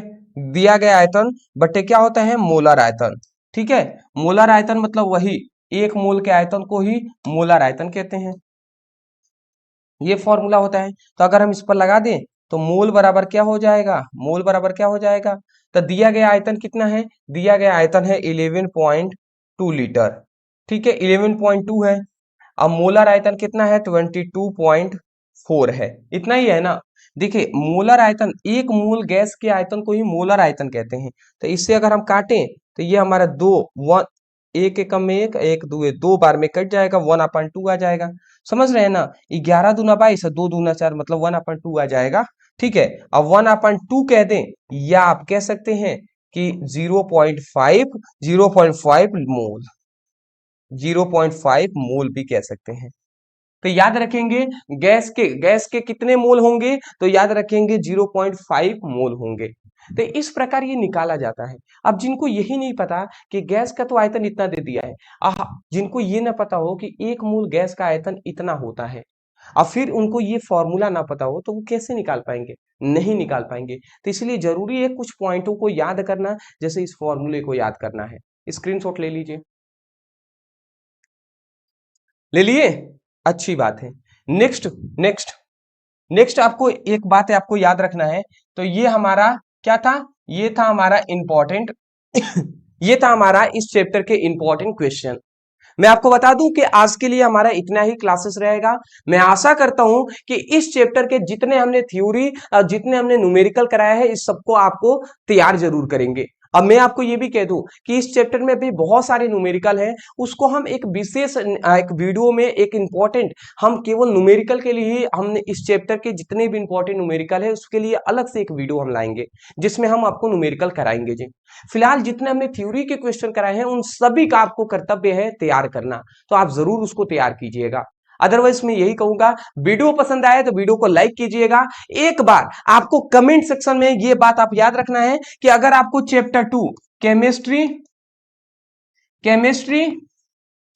दिया गया आयतन बटे क्या होता है, मोलर आयतन। ठीक है, मोलर आयतन मतलब वही एक मोल के आयतन को ही मोलर आयतन कहते हैं, ये फॉर्मूला होता है। तो अगर हम इस पर लगा दें तो मोल बराबर क्या हो जाएगा, तो दिया गया आयतन कितना है, दिया गया आयतन है 11.2 लीटर। ठीक है, 11.2 है। अब मोलर आयतन कितना है, 22.4 है, इतना ही है ना। देखिए मोलर आयतन, एक मोल गैस के आयतन को ही मोलर आयतन कहते हैं। तो इससे अगर हम काटें तो ये हमारा एक एकम में एक दो बार में कट जाएगा, 1/2 आ जाएगा। समझ रहे हैं ना, 11 दूना 22 2 दूना 4 मतलब 1/2 आ जाएगा। ठीक है, अब 1/2 कह दें, या आप कह सकते हैं कि 0.5 मोल, 0.5 मोल भी कह सकते हैं। तो याद रखेंगे गैस के कितने मोल होंगे, तो याद रखेंगे 0.5 मोल होंगे। तो इस प्रकार ये निकाला जाता है। अब जिनको यही नहीं पता कि गैस का तो आयतन इतना दे दिया है, जिनको ये ना पता हो कि एक मोल गैस का आयतन इतना होता है, और फिर उनको ये फॉर्मूला ना पता हो, तो वो कैसे निकाल पाएंगे, नहीं निकाल पाएंगे। तो इसलिए जरूरी है कुछ पॉइंटों को याद करना, जैसे इस फॉर्मूले को याद करना है। स्क्रीनशॉट ले लीजिए, ले लिए, अच्छी बात है। नेक्स्ट नेक्स्ट नेक्स्ट आपको एक बात है, आपको याद रखना है। तो ये हमारा क्या था, ये था हमारा इंपॉर्टेंट ये था हमारा इस चैप्टर के इंपॉर्टेंट क्वेश्चन। मैं आपको बता दूं कि आज के लिए हमारा इतना ही क्लासेस रहेगा। मैं आशा करता हूं कि इस चैप्टर के जितने हमने थ्योरी और जितने हमने न्यूमेरिकल कराया है, इस सबको आपको तैयार जरूर करेंगे। अब मैं आपको ये भी कह दूं कि इस चैप्टर में भी बहुत सारे न्यूमेरिकल हैं, उसको हम एक विशेष एक वीडियो में एक इंपॉर्टेंट, हम केवल न्यूमेरिकल के लिए ही हमने इस चैप्टर के जितने भी इंपॉर्टेंट न्यूमेरिकल है उसके लिए अलग से एक वीडियो हम लाएंगे, जिसमें हम आपको न्यूमेरिकल कराएंगे जी। फिलहाल जितने हमने थ्योरी के क्वेश्चन कराए हैं उन सभी का आपको कर्तव्य है तैयार करना, तो आप जरूर उसको तैयार कीजिएगा। अदरवाइज मैं यही कहूंगा, वीडियो पसंद आए तो वीडियो को लाइक कीजिएगा। एक बार आपको कमेंट सेक्शन में ये बात आप याद रखना है कि अगर आपको चैप्टर 2 केमिस्ट्री केमिस्ट्री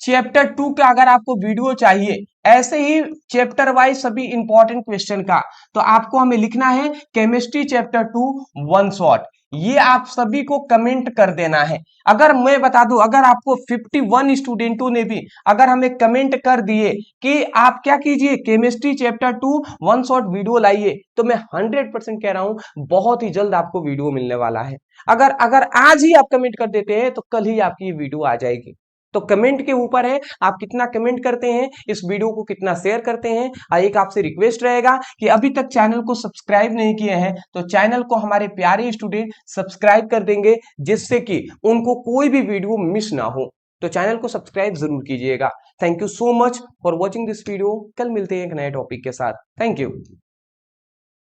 चैप्टर 2 का अगर आपको वीडियो चाहिए, ऐसे ही चैप्टर वाइज सभी इंपॉर्टेंट क्वेश्चन का, तो आपको हमें लिखना है केमिस्ट्री चैप्टर 2 वन शॉट, ये आप सभी को कमेंट कर देना है। अगर मैं बता दूं, अगर आपको 51 स्टूडेंटों ने भी अगर हमें कमेंट कर दिए कि आप क्या कीजिए, chemistry chapter 2 one shot video लाइए, तो मैं 100% कह रहा हूं बहुत ही जल्द आपको वीडियो मिलने वाला है। अगर अगर आज ही आप कमेंट कर देते हैं तो कल ही आपकी वीडियो आ जाएगी। तो कमेंट के ऊपर है, आप कितना कमेंट करते हैं, इस वीडियो को कितना शेयर करते हैं। एक आपसे रिक्वेस्ट रहेगा कि अभी तक चैनल को सब्सक्राइब नहीं किए हैं तो चैनल को हमारे प्यारे स्टूडेंट सब्सक्राइब कर देंगे, जिससे कि उनको कोई भी वीडियो मिस ना हो। तो चैनल को सब्सक्राइब जरूर कीजिएगा। Thank you so much for watching this video. कल मिलते हैं एक नए टॉपिक के साथ। Thank you.